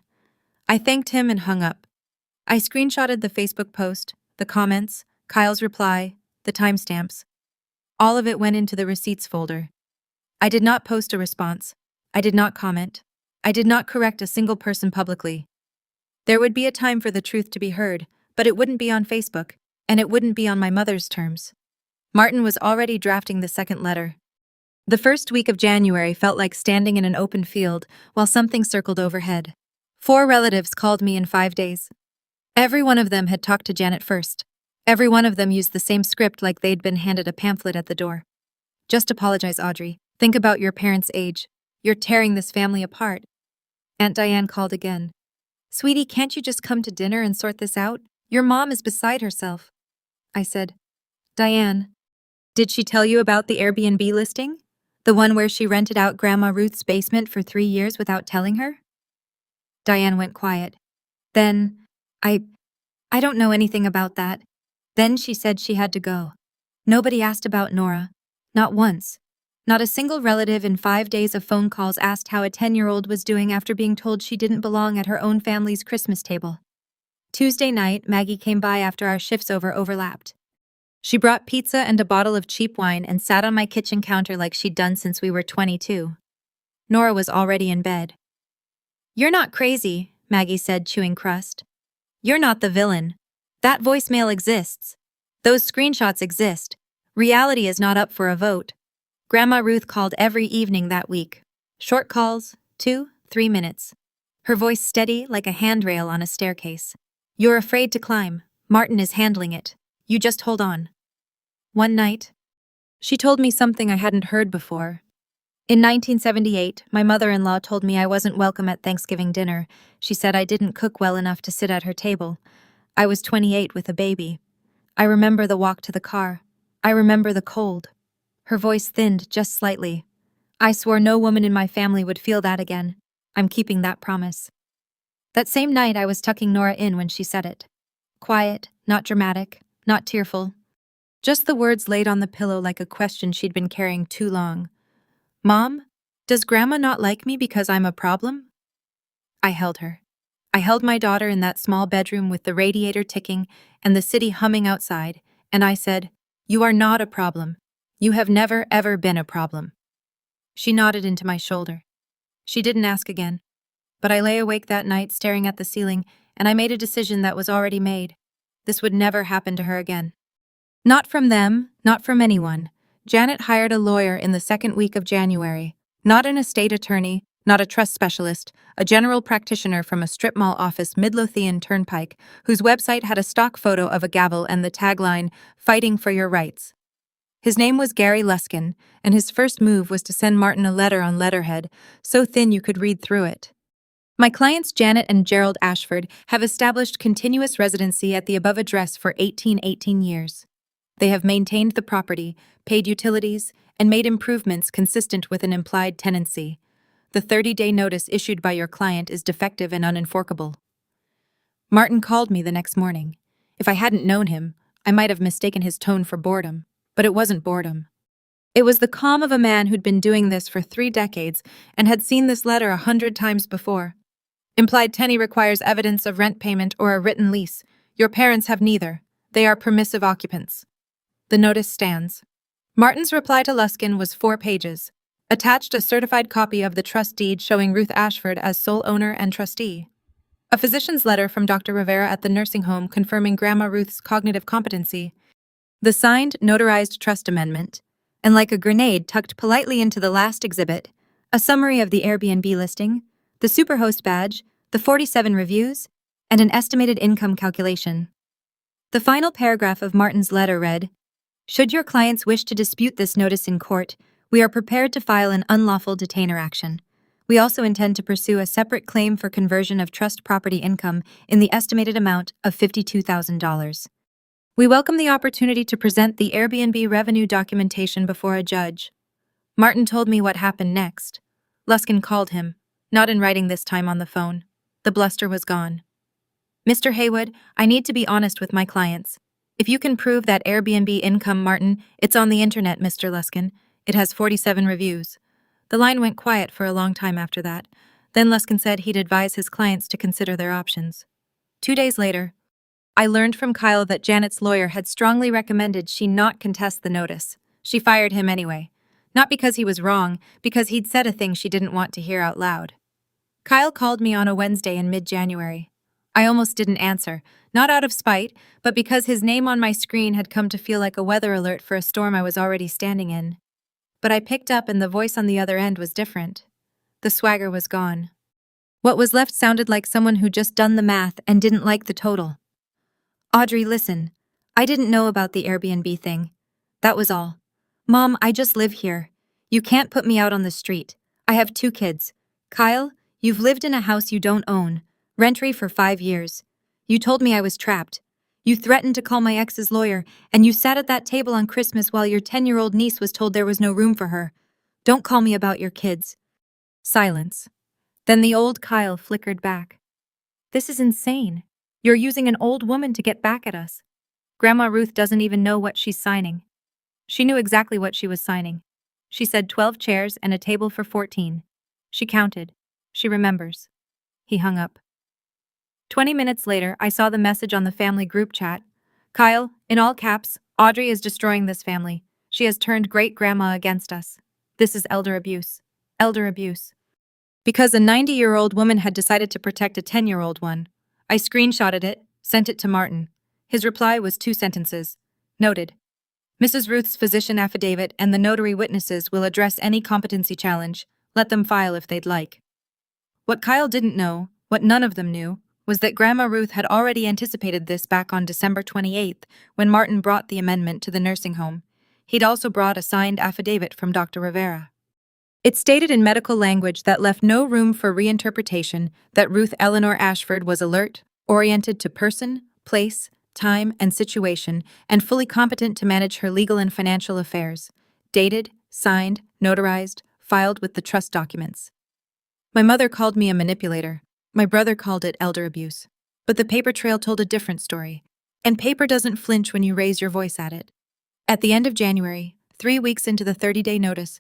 I thanked him and hung up. I screenshotted the Facebook post, the comments, Kyle's reply, the timestamps. All of it went into the receipts folder. I did not post a response. I did not comment. I did not correct a single person publicly. There would be a time for the truth to be heard, but it wouldn't be on Facebook, and it wouldn't be on my mother's terms. Martin was already drafting the second letter. The first week of January felt like standing in an open field while something circled overhead. 4 relatives called me in 5 days. Every one of them had talked to Janet first. Every one of them used the same script like they'd been handed a pamphlet at the door. "Just apologize, Audrey. Think about your parents' age. You're tearing this family apart." Aunt Diane called again. "Sweetie, can't you just come to dinner and sort this out? Your mom is beside herself." I said, "Diane, did she tell you about the Airbnb listing? The one where she rented out Grandma Ruth's basement for 3 years without telling her?" Diane went quiet. Then, I don't know anything about that. Then she said she had to go. Nobody asked about Nora. Not once. Not a single relative in 5 days of phone calls asked how a 10-year-old was doing after being told she didn't belong at her own family's Christmas table. Tuesday night, Maggie came by after our shifts overlapped. She brought pizza and a bottle of cheap wine and sat on my kitchen counter like she'd done since we were 22. Nora was already in bed. "You're not crazy," Maggie said, chewing crust. "You're not the villain. That voicemail exists. Those screenshots exist. Reality is not up for a vote. Grandma Ruth called every evening that week. Short calls, 2-3 minutes. Her voice steady like a handrail on a staircase. You're afraid to climb. Martin is handling it. You just hold on. One night, she told me something I hadn't heard before. In 1978, my mother-in-law told me I wasn't welcome at Thanksgiving dinner. She said I didn't cook well enough to sit at her table. I was 28 with a baby. I remember the walk to the car. I remember the cold. Her voice thinned just slightly. I swore no woman in my family would feel that again. I'm keeping that promise. That same night, I was tucking Nora in when she said it. Quiet, not dramatic, not tearful. Just the words laid on the pillow like a question she'd been carrying too long. Mom, does Grandma not like me because I'm a problem? I held her. I held my daughter in that small bedroom with the radiator ticking and the city humming outside, and I said, You are not a problem. You have never, ever been a problem. She nodded into my shoulder. She didn't ask again. But I lay awake that night staring at the ceiling, and I made a decision that was already made. This would never happen to her again. Not from them, not from anyone. Janet hired a lawyer in the second week of January. Not an estate attorney, not a trust specialist, a general practitioner from a strip mall office Midlothian Turnpike, whose website had a stock photo of a gavel and the tagline, Fighting for Your Rights. His name was Gary Luskin, and his first move was to send Martin a letter on letterhead, so thin you could read through it. My clients Janet and Gerald Ashford have established continuous residency at the above address for 18 years. They have maintained the property, paid utilities, and made improvements consistent with an implied tenancy. The 30-day notice issued by your client is defective and unenforceable. Martin called me the next morning. If I hadn't known him, I might have mistaken his tone for boredom, but it wasn't boredom. It was the calm of a man who'd been doing this for 3 decades and had seen this letter 100 times before. Implied tenancy requires evidence of rent payment or a written lease. Your parents have neither. They are permissive occupants. The notice stands. Martin's reply to Luskin was 4 pages. Attached a certified copy of the trust deed showing Ruth Ashford as sole owner and trustee. A physician's letter from Dr. Rivera at the nursing home confirming Grandma Ruth's cognitive competency. The signed, notarized trust amendment. And like a grenade tucked politely into the last exhibit, a summary of the Airbnb listing, the Superhost badge, the 47 reviews, and an estimated income calculation. The final paragraph of Martin's letter read, Should your clients wish to dispute this notice in court, we are prepared to file an unlawful detainer action. We also intend to pursue a separate claim for conversion of trust property income in the estimated amount of $52,000. We welcome the opportunity to present the Airbnb revenue documentation before a judge. Martin told me what happened next. Luskin called him, not in writing this time on the phone. The bluster was gone. Mr. Haywood, I need to be honest with my clients. If you can prove that Airbnb income, Martin, it's on the internet, Mr. Luskin. It has 47 reviews. The line went quiet for a long time after that. Then Luskin said he'd advise his clients to consider their options. 2 days later, I learned from Kyle that Janet's lawyer had strongly recommended she not contest the notice. She fired him anyway. Not because he was wrong, because he'd said a thing she didn't want to hear out loud. Kyle called me on a Wednesday in mid-January. I almost didn't answer, not out of spite, but because his name on my screen had come to feel like a weather alert for a storm I was already standing in. But I picked up and the voice on the other end was different. The swagger was gone. What was left sounded like someone who'd just done the math and didn't like the total. Audrey, listen. I didn't know about the Airbnb thing. That was all. Mom, I just live here. You can't put me out on the street. I have 2 kids. Kyle, you've lived in a house you don't own, rent-free for 5 years. You told me I was trapped. You threatened to call my ex's lawyer, and you sat at that table on Christmas while your 10-year-old niece was told there was no room for her. Don't call me about your kids. Silence. Then the old Kyle flickered back. This is insane. You're using an old woman to get back at us. Grandma Ruth doesn't even know what she's signing. She knew exactly what she was signing. She said 12 chairs and a table for 14. She counted. She remembers. He hung up. 20 minutes later, I saw the message on the family group chat. Kyle, in all caps, Audrey is destroying this family. She has turned great-grandma against us. This is elder abuse. Elder abuse. Because a 90-year-old woman had decided to protect a 10-year-old one. I screenshotted it, sent it to Martin. His reply was 2 sentences. Noted. Mrs. Ruth's physician affidavit and the notary witnesses will address any competency challenge. Let them file if they'd like. What Kyle didn't know, what none of them knew, was that Grandma Ruth had already anticipated this back on December 28th when Martin brought the amendment to the nursing home. He'd also brought a signed affidavit from Dr. Rivera. It stated in medical language that left no room for reinterpretation that Ruth Eleanor Ashford was alert, oriented to person, place, time, and situation, and fully competent to manage her legal and financial affairs. Dated, signed, notarized, filed with the trust documents. My mother called me a manipulator. My brother called it elder abuse. But the paper trail told a different story. And paper doesn't flinch when you raise your voice at it. At the end of January, 3 weeks into the 30-day notice,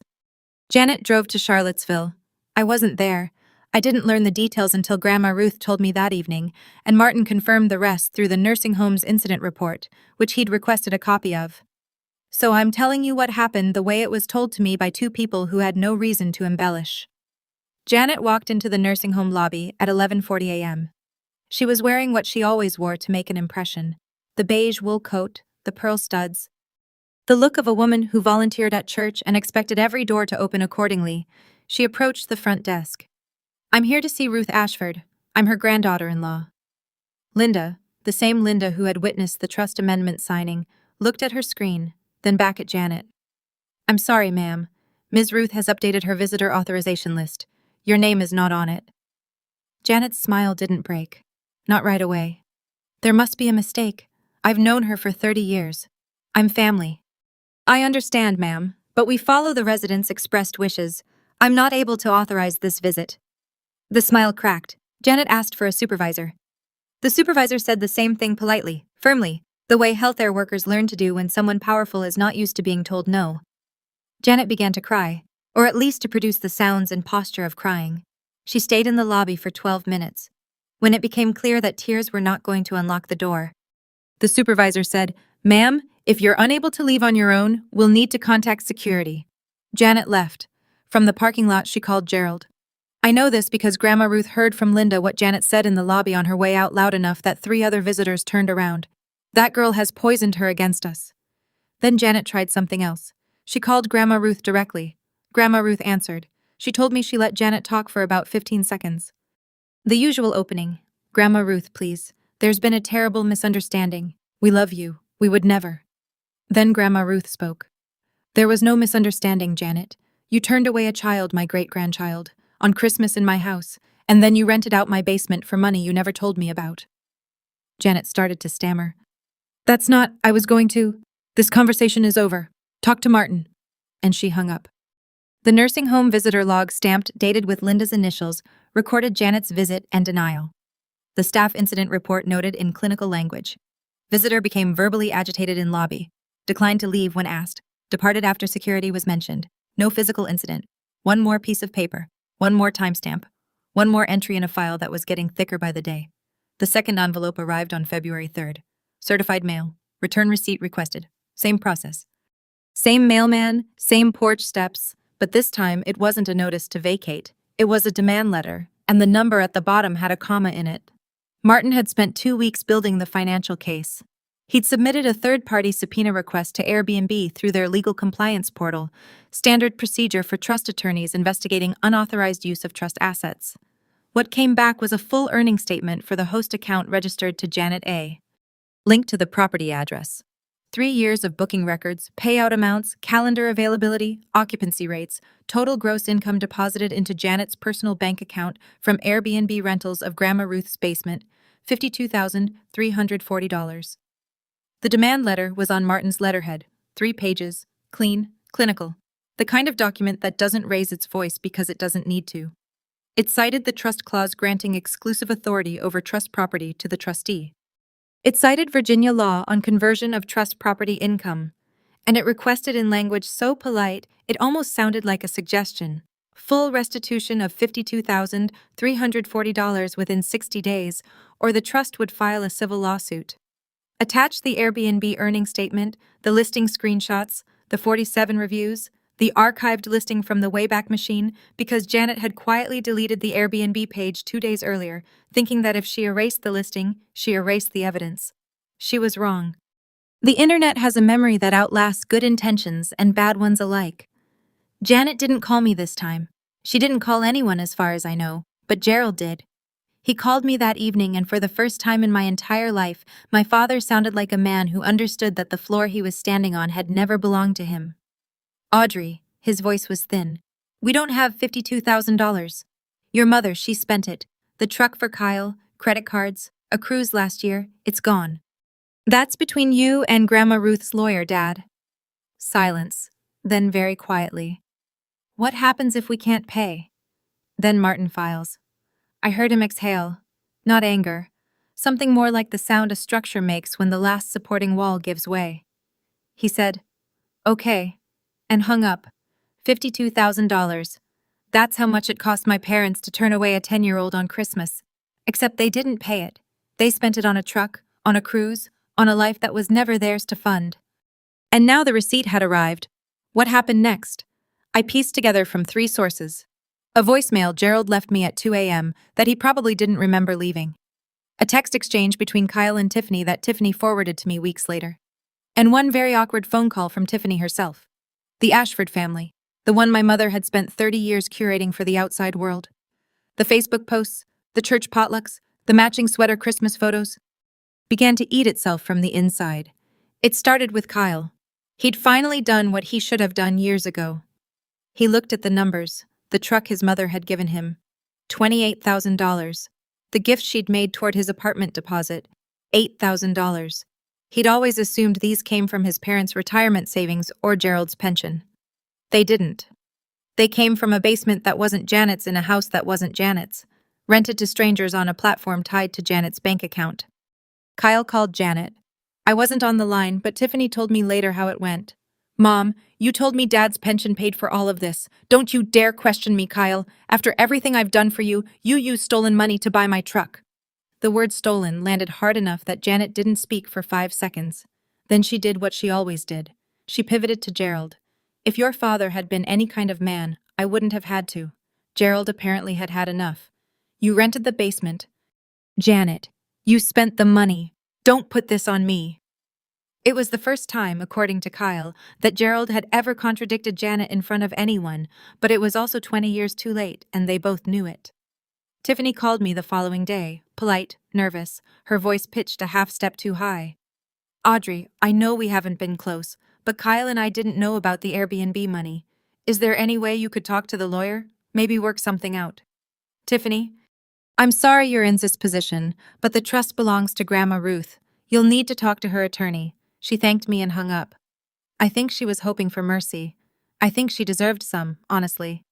Janet drove to Charlottesville. I wasn't there. I didn't learn the details until Grandma Ruth told me that evening, and Martin confirmed the rest through the nursing home's incident report, which he'd requested a copy of. So I'm telling you what happened the way it was told to me by two people who had no reason to embellish. Janet walked into the nursing home lobby at 11:40 a.m. She was wearing what she always wore to make an impression: the beige wool coat, the pearl studs. The look of a woman who volunteered at church and expected every door to open accordingly. She approached the front desk. "I'm here to see Ruth Ashford. I'm her granddaughter-in-law." Linda, the same Linda who had witnessed the trust amendment signing, looked at her screen, then back at Janet. "I'm sorry, ma'am. Ms. Ruth has updated her visitor authorization list. Your name is not on it." Janet's smile didn't break. Not right away. "There must be a mistake. I've known her for 30 years. I'm family." "I understand, ma'am, but we follow the residents' expressed wishes. I'm not able to authorize this visit." The smile cracked. Janet asked for a supervisor. The supervisor said the same thing politely, firmly, the way healthcare workers learn to do when someone powerful is not used to being told no. Janet began to cry, or at least to produce the sounds and posture of crying. She stayed in the lobby for 12 minutes. When it became clear that tears were not going to unlock the door, the supervisor said, "Ma'am, if you're unable to leave on your own, we'll need to contact security." Janet left. From the parking lot, she called Gerald. I know this because Grandma Ruth heard from Linda what Janet said in the lobby on her way out loud enough that 3 other visitors turned around. "That girl has poisoned her against us." Then Janet tried something else. She called Grandma Ruth directly. Grandma Ruth answered. She told me she let Janet talk for about 15 seconds. The usual opening. "Grandma Ruth, please. There's been a terrible misunderstanding. We love you. We would never." Then Grandma Ruth spoke. "There was no misunderstanding, Janet. You turned away a child, my great-grandchild, on Christmas in my house, and then you rented out my basement for money you never told me about." Janet started to stammer. "That's not, I was going to. This conversation is over. Talk to Martin." And she hung up. The nursing home visitor log stamped, dated with Linda's initials, recorded Janet's visit and denial. The staff incident report noted in clinical language. Visitor became verbally agitated in lobby. Declined to leave when asked. Departed after security was mentioned. No physical incident. One more piece of paper. One more timestamp. One more entry in a file that was getting thicker by the day. The second envelope arrived on February 3rd. Certified mail. Return receipt requested. Same process. Same mailman, same porch steps, but this time it wasn't a notice to vacate. It was a demand letter, and the number at the bottom had a comma in it. Martin had spent 2 weeks building the financial case. He'd submitted a third-party subpoena request to Airbnb through their legal compliance portal, standard procedure for trust attorneys investigating unauthorized use of trust assets. What came back was a full earning statement for the host account registered to Janet A. Linked to the property address. 3 years of booking records, payout amounts, calendar availability, occupancy rates, total gross income deposited into Janet's personal bank account from Airbnb rentals of Grandma Ruth's basement, $52,340. The demand letter was on Martin's letterhead, 3 pages, clean, clinical. The kind of document that doesn't raise its voice because it doesn't need to. It cited the trust clause granting exclusive authority over trust property to the trustee. It cited Virginia law on conversion of trust property income, and it requested in language so polite it almost sounded like a suggestion. Full restitution of $52,340 within 60 days, or the trust would file a civil lawsuit. Attach the Airbnb earning statement, the listing screenshots, the 47 reviews, the archived listing from the Wayback Machine, because Janet had quietly deleted the Airbnb page 2 days earlier, thinking that if she erased the listing, she erased the evidence. She was wrong. The internet has a memory that outlasts good intentions and bad ones alike. Janet didn't call me this time. She didn't call anyone as far as I know, but Gerald did. He called me that evening, and for the first time in my entire life, my father sounded like a man who understood that the floor he was standing on had never belonged to him. Audrey, his voice was thin. We don't have $52,000. Your mother, she spent it. The truck for Kyle, credit cards, a cruise last year, it's gone. That's between you and Grandma Ruth's lawyer, Dad. Silence, then very quietly. What happens if we can't pay? Then Martin files. I heard him exhale. Not anger. Something more like the sound a structure makes when the last supporting wall gives way. He said, "Okay," and hung up. $52,000. That's how much it cost my parents to turn away a 10-year-old on Christmas. Except they didn't pay it. They spent it on a truck, on a cruise, on a life that was never theirs to fund. And now the receipt had arrived. What happened next? I pieced together from 3 sources. A voicemail Gerald left me at 2 a.m. that he probably didn't remember leaving. A text exchange between Kyle and Tiffany that Tiffany forwarded to me weeks later. And one very awkward phone call from Tiffany herself. The Ashford family, the one my mother had spent 30 years curating for the outside world. The Facebook posts, the church potlucks, the matching sweater Christmas photos, began to eat itself from the inside. It started with Kyle. He'd finally done what he should have done years ago. He looked at the numbers, the truck his mother had given him, $28,000. The gift she'd made toward his apartment deposit, $8,000. He'd always assumed these came from his parents' retirement savings or Gerald's pension. They didn't. They came from a basement that wasn't Janet's in a house that wasn't Janet's, rented to strangers on a platform tied to Janet's bank account. Kyle called Janet. I wasn't on the line, but Tiffany told me later how it went. "Mom, you told me Dad's pension paid for all of this. Don't you dare question me, Kyle. After everything I've done for you, you used stolen money to buy my truck." The word stolen landed hard enough that Janet didn't speak for 5 seconds. Then she did what she always did. She pivoted to Gerald. "If your father had been any kind of man, I wouldn't have had to." Gerald apparently had had enough. "You rented the basement." "Janet, you spent the money. Don't put this on me." It was the first time, according to Kyle, that Gerald had ever contradicted Janet in front of anyone, but it was also 20 years too late, and they both knew it. Tiffany called me the following day, polite, nervous, her voice pitched a half step too high. "Audrey, I know we haven't been close, but Kyle and I didn't know about the Airbnb money. Is there any way you could talk to the lawyer? Maybe work something out?" "Tiffany, I'm sorry you're in this position, but the trust belongs to Grandma Ruth. You'll need to talk to her attorney." She thanked me and hung up. I think she was hoping for mercy. I think she deserved some, honestly.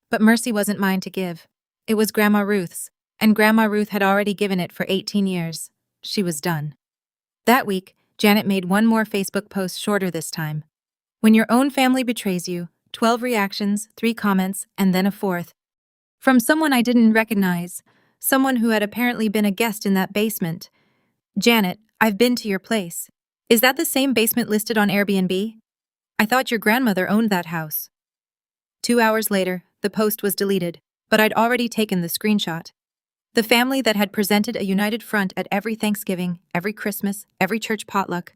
But mercy wasn't mine to give. It was Grandma Ruth's, and Grandma Ruth had already given it for 18 years. She was done. That week, Janet made one more Facebook post, shorter this time. "When your own family betrays you, 12 reactions, 3 comments, and then a 4th. From someone I didn't recognize, someone who had apparently been a guest in that basement. Janet, I've been to your place. Is that the same basement listed on Airbnb? I thought your grandmother owned that house." 2 hours later, the post was deleted, but I'd already taken the screenshot. The family that had presented a united front at every Thanksgiving, every Christmas, every church potluck.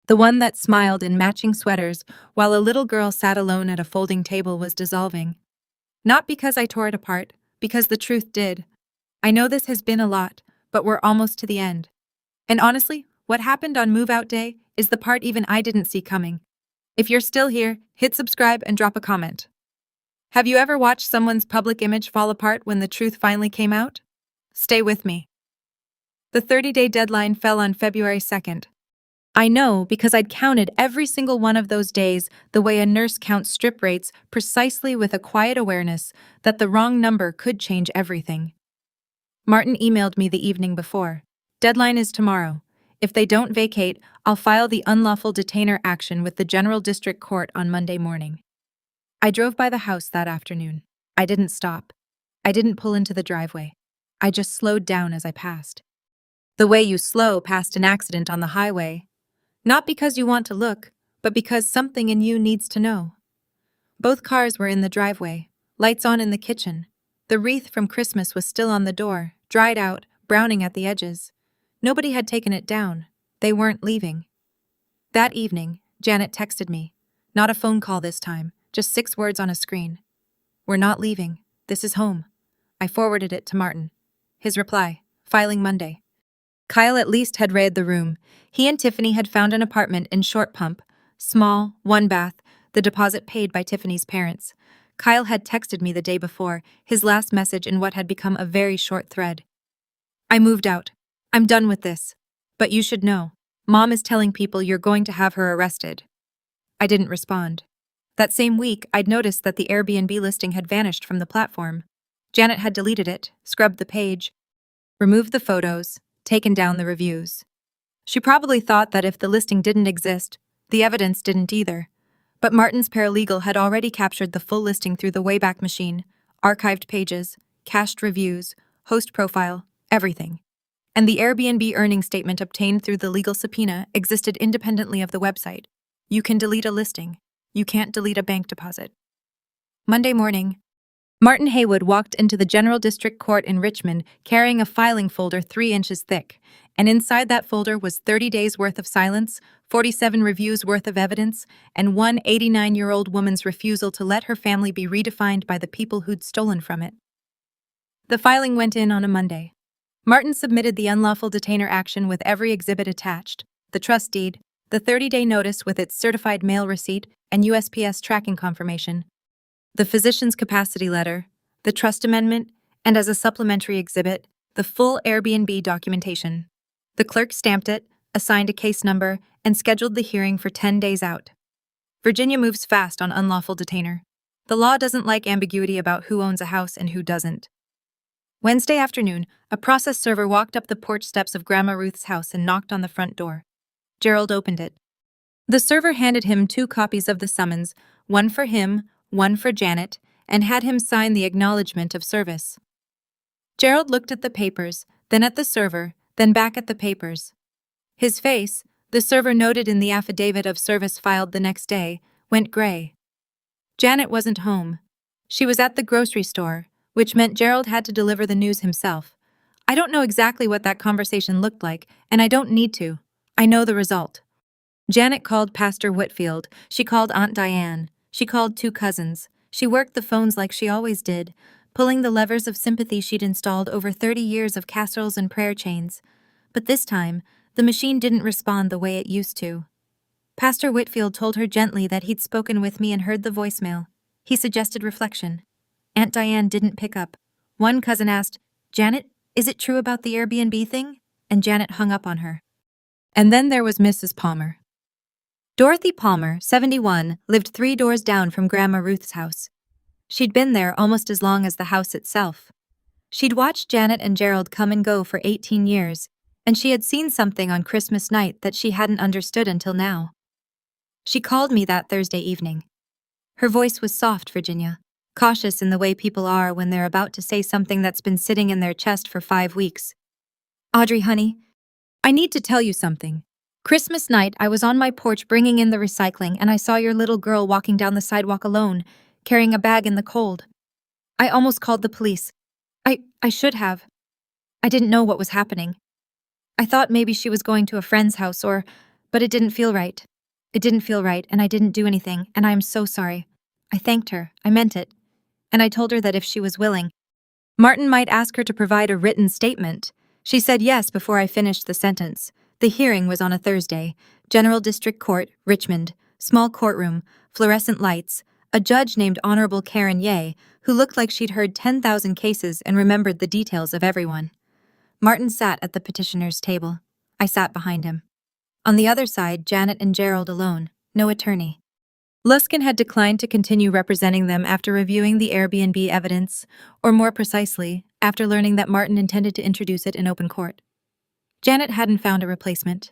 The one that smiled in matching sweaters while a little girl sat alone at a folding table was dissolving. Not because I tore it apart, because the truth did. I know this has been a lot, but we're almost to the end. And honestly, what happened on move-out day is the part even I didn't see coming. If you're still here, hit subscribe and drop a comment. Have you ever watched someone's public image fall apart when the truth finally came out? Stay with me. The 30-day deadline fell on February 2nd. I know because I'd counted every single one of those days the way a nurse counts strip rates, precisely with a quiet awareness that the wrong number could change everything. Martin emailed me the evening before. "Deadline is tomorrow. If they don't vacate, I'll file the unlawful detainer action with the General District Court on Monday morning." I drove by the house that afternoon. I didn't stop. I didn't pull into the driveway. I just slowed down as I passed. The way you slow past an accident on the highway. Not because you want to look, but because something in you needs to know. Both cars were in the driveway, lights on in the kitchen. The wreath from Christmas was still on the door, dried out, browning at the edges. Nobody had taken it down. They weren't leaving. That evening, Janet texted me. Not a phone call this time, just 6 words on a screen. "We're not leaving. This is home." I forwarded it to Martin. His reply, "Filing Monday." Kyle at least had read the room. He and Tiffany had found an apartment in Short Pump, small, 1 bath, the deposit paid by Tiffany's parents. Kyle had texted me the day before, his last message in what had become a very short thread. "I moved out. I'm done with this. But you should know. Mom is telling people you're going to have her arrested." I didn't respond. That same week, I'd noticed that the Airbnb listing had vanished from the platform. Janet had deleted it, scrubbed the page, removed the photos, taken down the reviews. She probably thought that if the listing didn't exist, the evidence didn't either. But Martin's paralegal had already captured the full listing through the Wayback Machine, archived pages, cached reviews, host profile, everything. And the Airbnb earnings statement obtained through the legal subpoena existed independently of the website. You can delete a listing. You can't delete a bank deposit. Monday morning, Martin Haywood walked into the General District Court in Richmond carrying a filing folder 3 inches thick, and inside that folder was 30 days' worth of silence, 47 reviews worth of evidence, and one 89-year-old woman's refusal to let her family be redefined by the people who'd stolen from it. The filing went in on a Monday. Martin submitted the unlawful detainer action with every exhibit attached: the trust deed, the 30-day notice with its certified mail receipt and USPS tracking confirmation, the physician's capacity letter, the trust amendment, and as a supplementary exhibit, the full Airbnb documentation. The clerk stamped it, assigned a case number, and scheduled the hearing for 10 days out. Virginia moves fast on unlawful detainer. The law doesn't like ambiguity about who owns a house and who doesn't. Wednesday afternoon, a process server walked up the porch steps of Grandma Ruth's house and knocked on the front door. Gerald opened it. The server handed him 2 copies of the summons, one for him, one for Janet, and had him sign the acknowledgement of service. Gerald looked at the papers, then at the server, then back at the papers. His face, the server noted in the affidavit of service filed the next day, went gray. Janet wasn't home. She was at the grocery store, which meant Gerald had to deliver the news himself. I don't know exactly what that conversation looked like, and I don't need to. I know the result. Janet called Pastor Whitfield. She called Aunt Diane. She called 2 cousins. She worked the phones like she always did, pulling the levers of sympathy she'd installed over 30 years of casseroles and prayer chains. But this time, the machine didn't respond the way it used to. Pastor Whitfield told her gently that he'd spoken with me and heard the voicemail. He suggested reflection. Aunt Diane didn't pick up. One cousin asked, "Janet, is it true about the Airbnb thing?" And Janet hung up on her. And then there was Mrs. Palmer. Dorothy Palmer, 71, lived 3 doors down from Grandma Ruth's house. She'd been there almost as long as the house itself. She'd watched Janet and Gerald come and go for 18 years, and she had seen something on Christmas night that she hadn't understood until now. She called me that Thursday evening. Her voice was soft, Virginia, cautious in the way people are when they're about to say something that's been sitting in their chest for 5 weeks. "Audrey, honey, I need to tell you something. Christmas night, I was on my porch bringing in the recycling and I saw your little girl walking down the sidewalk alone, carrying a bag in the cold. I almost called the police. I should have. I didn't know what was happening. I thought maybe she was going to a friend's house but it didn't feel right. It didn't feel right and I didn't do anything and I am so sorry. I thanked her, I meant it. And I told her that if she was willing, Martin might ask her to provide a written statement. She said yes before I finished the sentence. The hearing was on a Thursday. General District Court, Richmond. Small courtroom, fluorescent lights. A judge named Honorable Karen Ye, who looked like she'd heard 10,000 cases and remembered the details of everyone. Martin sat at the petitioner's table. I sat behind him. On the other side, Janet and Gerald alone, no attorney. Luskin had declined to continue representing them after reviewing the Airbnb evidence, or more precisely, after learning that Martin intended to introduce it in open court. Janet hadn't found a replacement.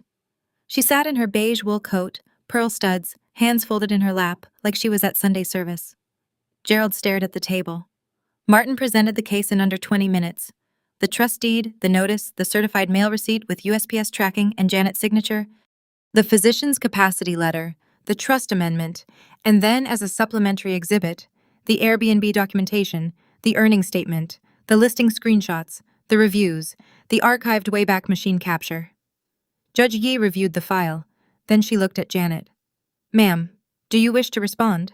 She sat in her beige wool coat, pearl studs, hands folded in her lap, like she was at Sunday service. Gerald stared at the table. Martin presented the case in under 20 minutes. The trust deed, the notice, the certified mail receipt with USPS tracking and Janet's signature, the physician's capacity letter, the trust amendment, and then as a supplementary exhibit, the Airbnb documentation, the earnings statement, the listing screenshots, the reviews, the archived Wayback Machine capture. Judge Yee reviewed the file. Then she looked at Janet. "Ma'am, do you wish to respond?"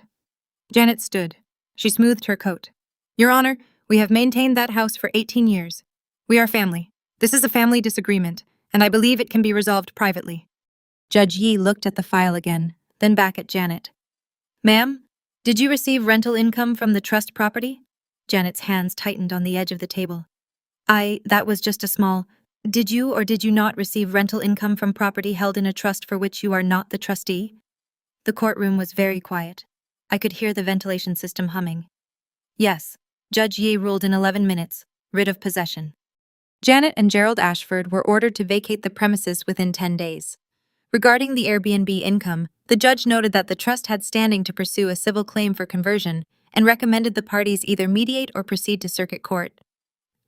Janet stood. She smoothed her coat. "Your Honor, we have maintained that house for 18 years. We are family. This is a family disagreement, and I believe it can be resolved privately." Judge Yi looked at the file again, then back at Janet. "Ma'am, did you receive rental income from the trust property?" Janet's hands tightened on the edge of the table. That was just a small. Did you or did you not receive rental income from property held in a trust for which you are not the trustee?" The courtroom was very quiet. I could hear the ventilation system humming. "Yes," Judge Yi ruled in 11 minutes, writ of possession. Janet and Gerald Ashford were ordered to vacate the premises within 10 days. Regarding the Airbnb income, the judge noted that the trust had standing to pursue a civil claim for conversion and recommended the parties either mediate or proceed to circuit court.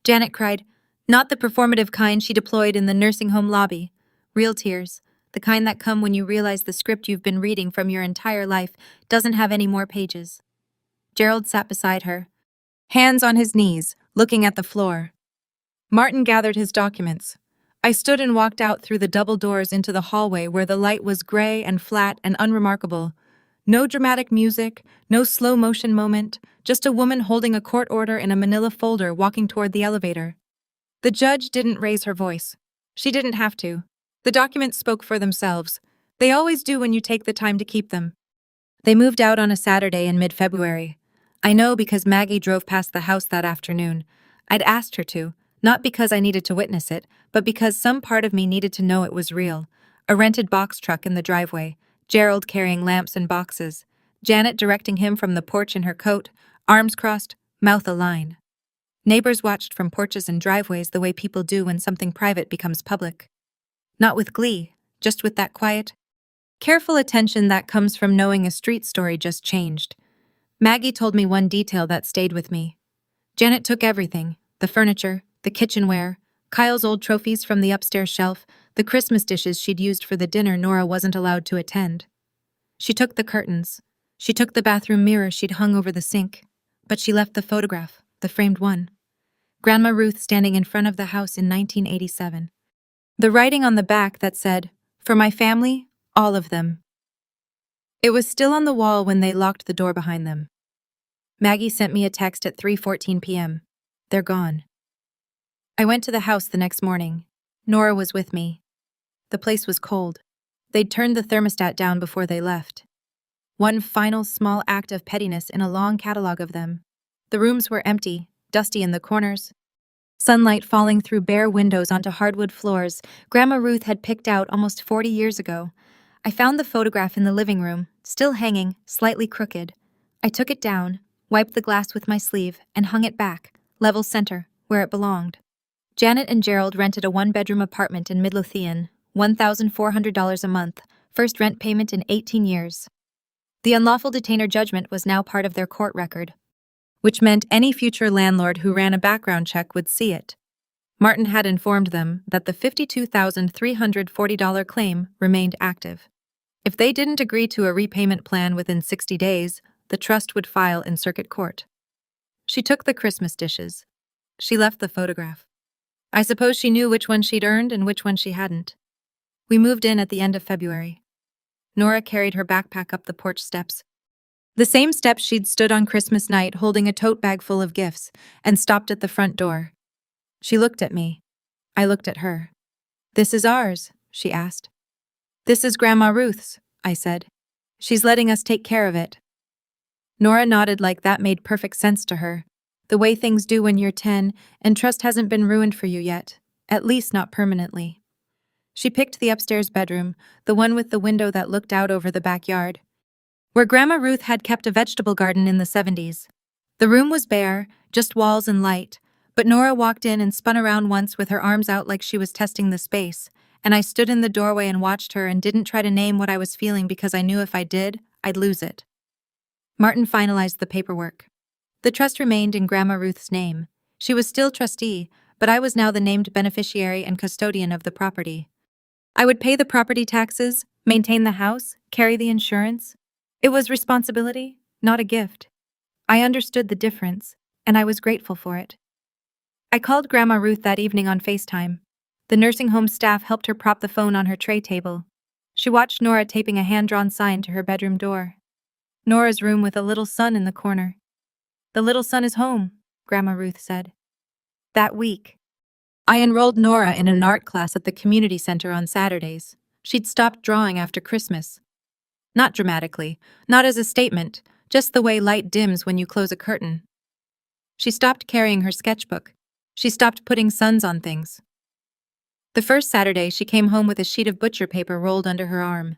Janet cried, not the performative kind she deployed in the nursing home lobby. Real tears, the kind that come when you realize the script you've been reading from your entire life doesn't have any more pages. Gerald sat beside her, hands on his knees, looking at the floor. Martin gathered his documents. I stood and walked out through the double doors into the hallway where the light was gray and flat and unremarkable. No dramatic music, no slow-motion moment, just a woman holding a court order in a manila folder walking toward the elevator. The judge didn't raise her voice. She didn't have to. The documents spoke for themselves. They always do when you take the time to keep them. They moved out on a Saturday in mid-February. I know because Maggie drove past the house that afternoon. I'd asked her to, not because I needed to witness it, but because some part of me needed to know it was real. A rented box truck in the driveway, Gerald carrying lamps and boxes, Janet directing him from the porch in her coat, arms crossed, mouth align. Neighbors watched from porches and driveways the way people do when something private becomes public. Not with glee, just with that quiet, careful attention that comes from knowing a street story just changed. Maggie told me one detail that stayed with me. Janet took everything, the furniture, the kitchenware, Kyle's old trophies from the upstairs shelf, the Christmas dishes she'd used for the dinner Nora wasn't allowed to attend. She took the curtains. She took the bathroom mirror she'd hung over the sink. But she left the photograph, the framed one. Grandma Ruth standing in front of the house in 1987. The writing on the back that said, "For my family, all of them." It was still on the wall when they locked the door behind them. Maggie sent me a text at 3:14 p.m. They're gone. I went to the house the next morning. Nora was with me. The place was cold. They'd turned the thermostat down before they left. One final small act of pettiness in a long catalog of them. The rooms were empty, dusty in the corners. Sunlight falling through bare windows onto hardwood floors Grandma Ruth had picked out almost 40 years ago. I found the photograph in the living room, still hanging, slightly crooked. I took it down, wiped the glass with my sleeve, and hung it back, level center, where it belonged. Janet and Gerald rented a one-bedroom apartment in Midlothian, $1,400 a month, first rent payment in 18 years. The unlawful detainer judgment was now part of their court record, which meant any future landlord who ran a background check would see it. Martin had informed them that the $52,340 claim remained active. If they didn't agree to a repayment plan within 60 days, the trust would file in circuit court. She took the Christmas dishes. She left the photograph. I suppose she knew which one she'd earned and which one she hadn't. We moved in at the end of February. Nora carried her backpack up the porch steps. The same steps she'd stood on Christmas night holding a tote bag full of gifts, and stopped at the front door. She looked at me. I looked at her. "This is ours," she asked. "This is Grandma Ruth's," I said. "She's letting us take care of it." Nora nodded like that made perfect sense to her. The way things do when you're 10, and trust hasn't been ruined for you yet, at least not permanently. She picked the upstairs bedroom, the one with the window that looked out over the backyard, where Grandma Ruth had kept a vegetable garden in the 70s. The room was bare, just walls and light, but Nora walked in and spun around once with her arms out like she was testing the space, and I stood in the doorway and watched her and didn't try to name what I was feeling because I knew if I did, I'd lose it. Martin finalized the paperwork. The trust remained in Grandma Ruth's name. She was still trustee, but I was now the named beneficiary and custodian of the property. I would pay the property taxes, maintain the house, carry the insurance. It was responsibility, not a gift. I understood the difference, and I was grateful for it. I called Grandma Ruth that evening on FaceTime. The nursing home staff helped her prop the phone on her tray table. She watched Nora taping a hand-drawn sign to her bedroom door. Nora's room with a little son in the corner. "The little son is home," Grandma Ruth said. That week, I enrolled Nora in an art class at the community center on Saturdays. She'd stopped drawing after Christmas. Not dramatically, not as a statement, just the way light dims when you close a curtain. She stopped carrying her sketchbook. She stopped putting suns on things. The first Saturday, she came home with a sheet of butcher paper rolled under her arm.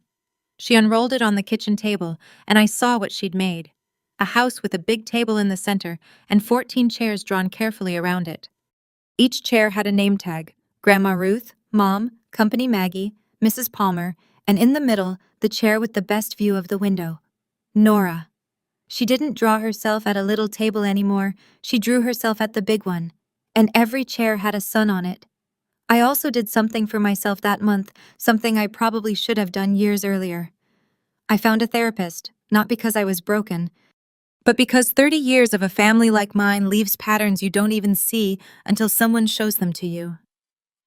She unrolled it on the kitchen table, and I saw what she'd made. A house with a big table in the center and 14 chairs drawn carefully around it. Each chair had a name tag: Grandma Ruth, Mom, Company Maggie, Mrs. Palmer, and in the middle, the chair with the best view of the window. Nora. She didn't draw herself at a little table anymore, she drew herself at the big one. And every chair had a sun on it. I also did something for myself that month, something I probably should have done years earlier. I found a therapist, not because I was broken, but because 30 years of a family like mine leaves patterns you don't even see until someone shows them to you.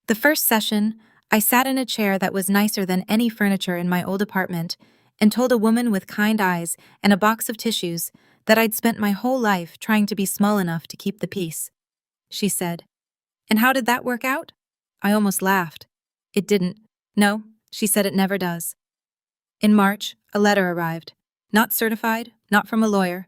The first session, I sat in a chair that was nicer than any furniture in my old apartment and told a woman with kind eyes and a box of tissues that I'd spent my whole life trying to be small enough to keep the peace. She said, "And how did that work out?" I almost laughed. It didn't. No, she said, it never does. In March, a letter arrived. Not certified, not from a lawyer.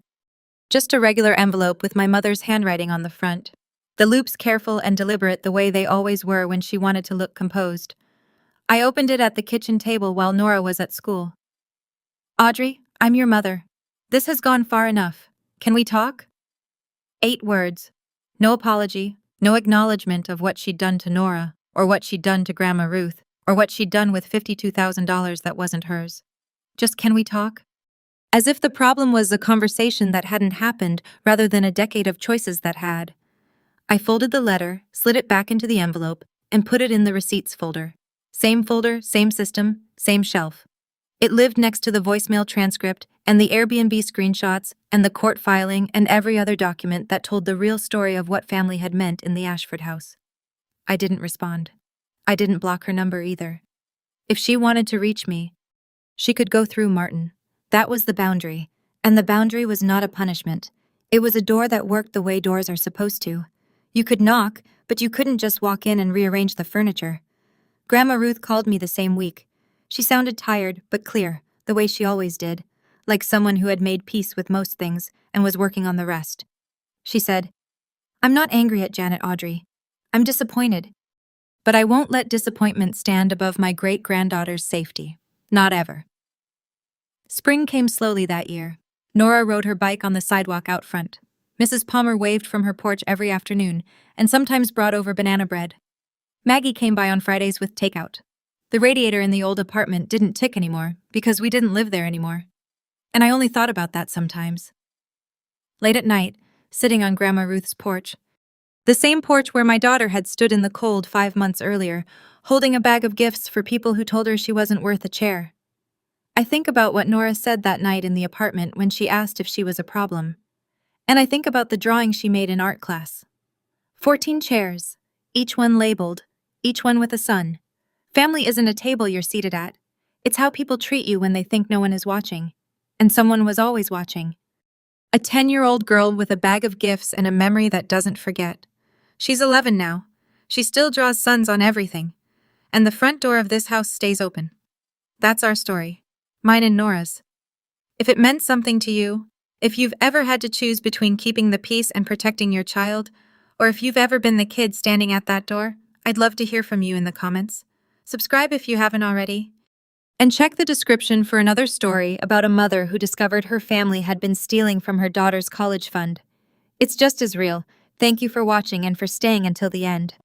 Just a regular envelope with my mother's handwriting on the front. The loops careful and deliberate the way they always were when she wanted to look composed. I opened it at the kitchen table while Nora was at school. "Audrey, I'm your mother. This has gone far enough. Can we talk?" 8 words. No apology, no acknowledgement of what she'd done to Nora, or what she'd done to Grandma Ruth, or what she'd done with $52,000 that wasn't hers. Just, "Can we talk?" As if the problem was a conversation that hadn't happened rather than a decade of choices that had. I folded the letter, slid it back into the envelope, and put it in the receipts folder. Same folder, same system, same shelf. It lived next to the voicemail transcript and the Airbnb screenshots and the court filing and every other document that told the real story of what family had meant in the Ashford house. I didn't respond. I didn't block her number either. If she wanted to reach me, she could go through Martin. That was the boundary, and the boundary was not a punishment. It was a door that worked the way doors are supposed to. You could knock, but you couldn't just walk in and rearrange the furniture. Grandma Ruth called me the same week. She sounded tired, but clear, the way she always did, like someone who had made peace with most things and was working on the rest. She said, "I'm not angry at Janet, Audrey. I'm disappointed. But I won't let disappointment stand above my great-granddaughter's safety. Not ever." Spring came slowly that year. Nora rode her bike on the sidewalk out front. Mrs. Palmer waved from her porch every afternoon and sometimes brought over banana bread. Maggie came by on Fridays with takeout. The radiator in the old apartment didn't tick anymore because we didn't live there anymore. And I only thought about that sometimes. Late at night, sitting on Grandma Ruth's porch, the same porch where my daughter had stood in the cold 5 months earlier, holding a bag of gifts for people who told her she wasn't worth a chair. I think about what Nora said that night in the apartment when she asked if she was a problem. And I think about the drawing she made in art class. 14 chairs, each one labeled, each one with a sun. Family isn't a table you're seated at. It's how people treat you when they think no one is watching. And someone was always watching. A 10-year-old girl with a bag of gifts and a memory that doesn't forget. She's 11 now. She still draws suns on everything. And the front door of this house stays open. That's our story. Mine and Nora's. If it meant something to you, if you've ever had to choose between keeping the peace and protecting your child, or if you've ever been the kid standing at that door, I'd love to hear from you in the comments. Subscribe if you haven't already. And check the description for another story about a mother who discovered her family had been stealing from her daughter's college fund. It's just as real. Thank you for watching and for staying until the end.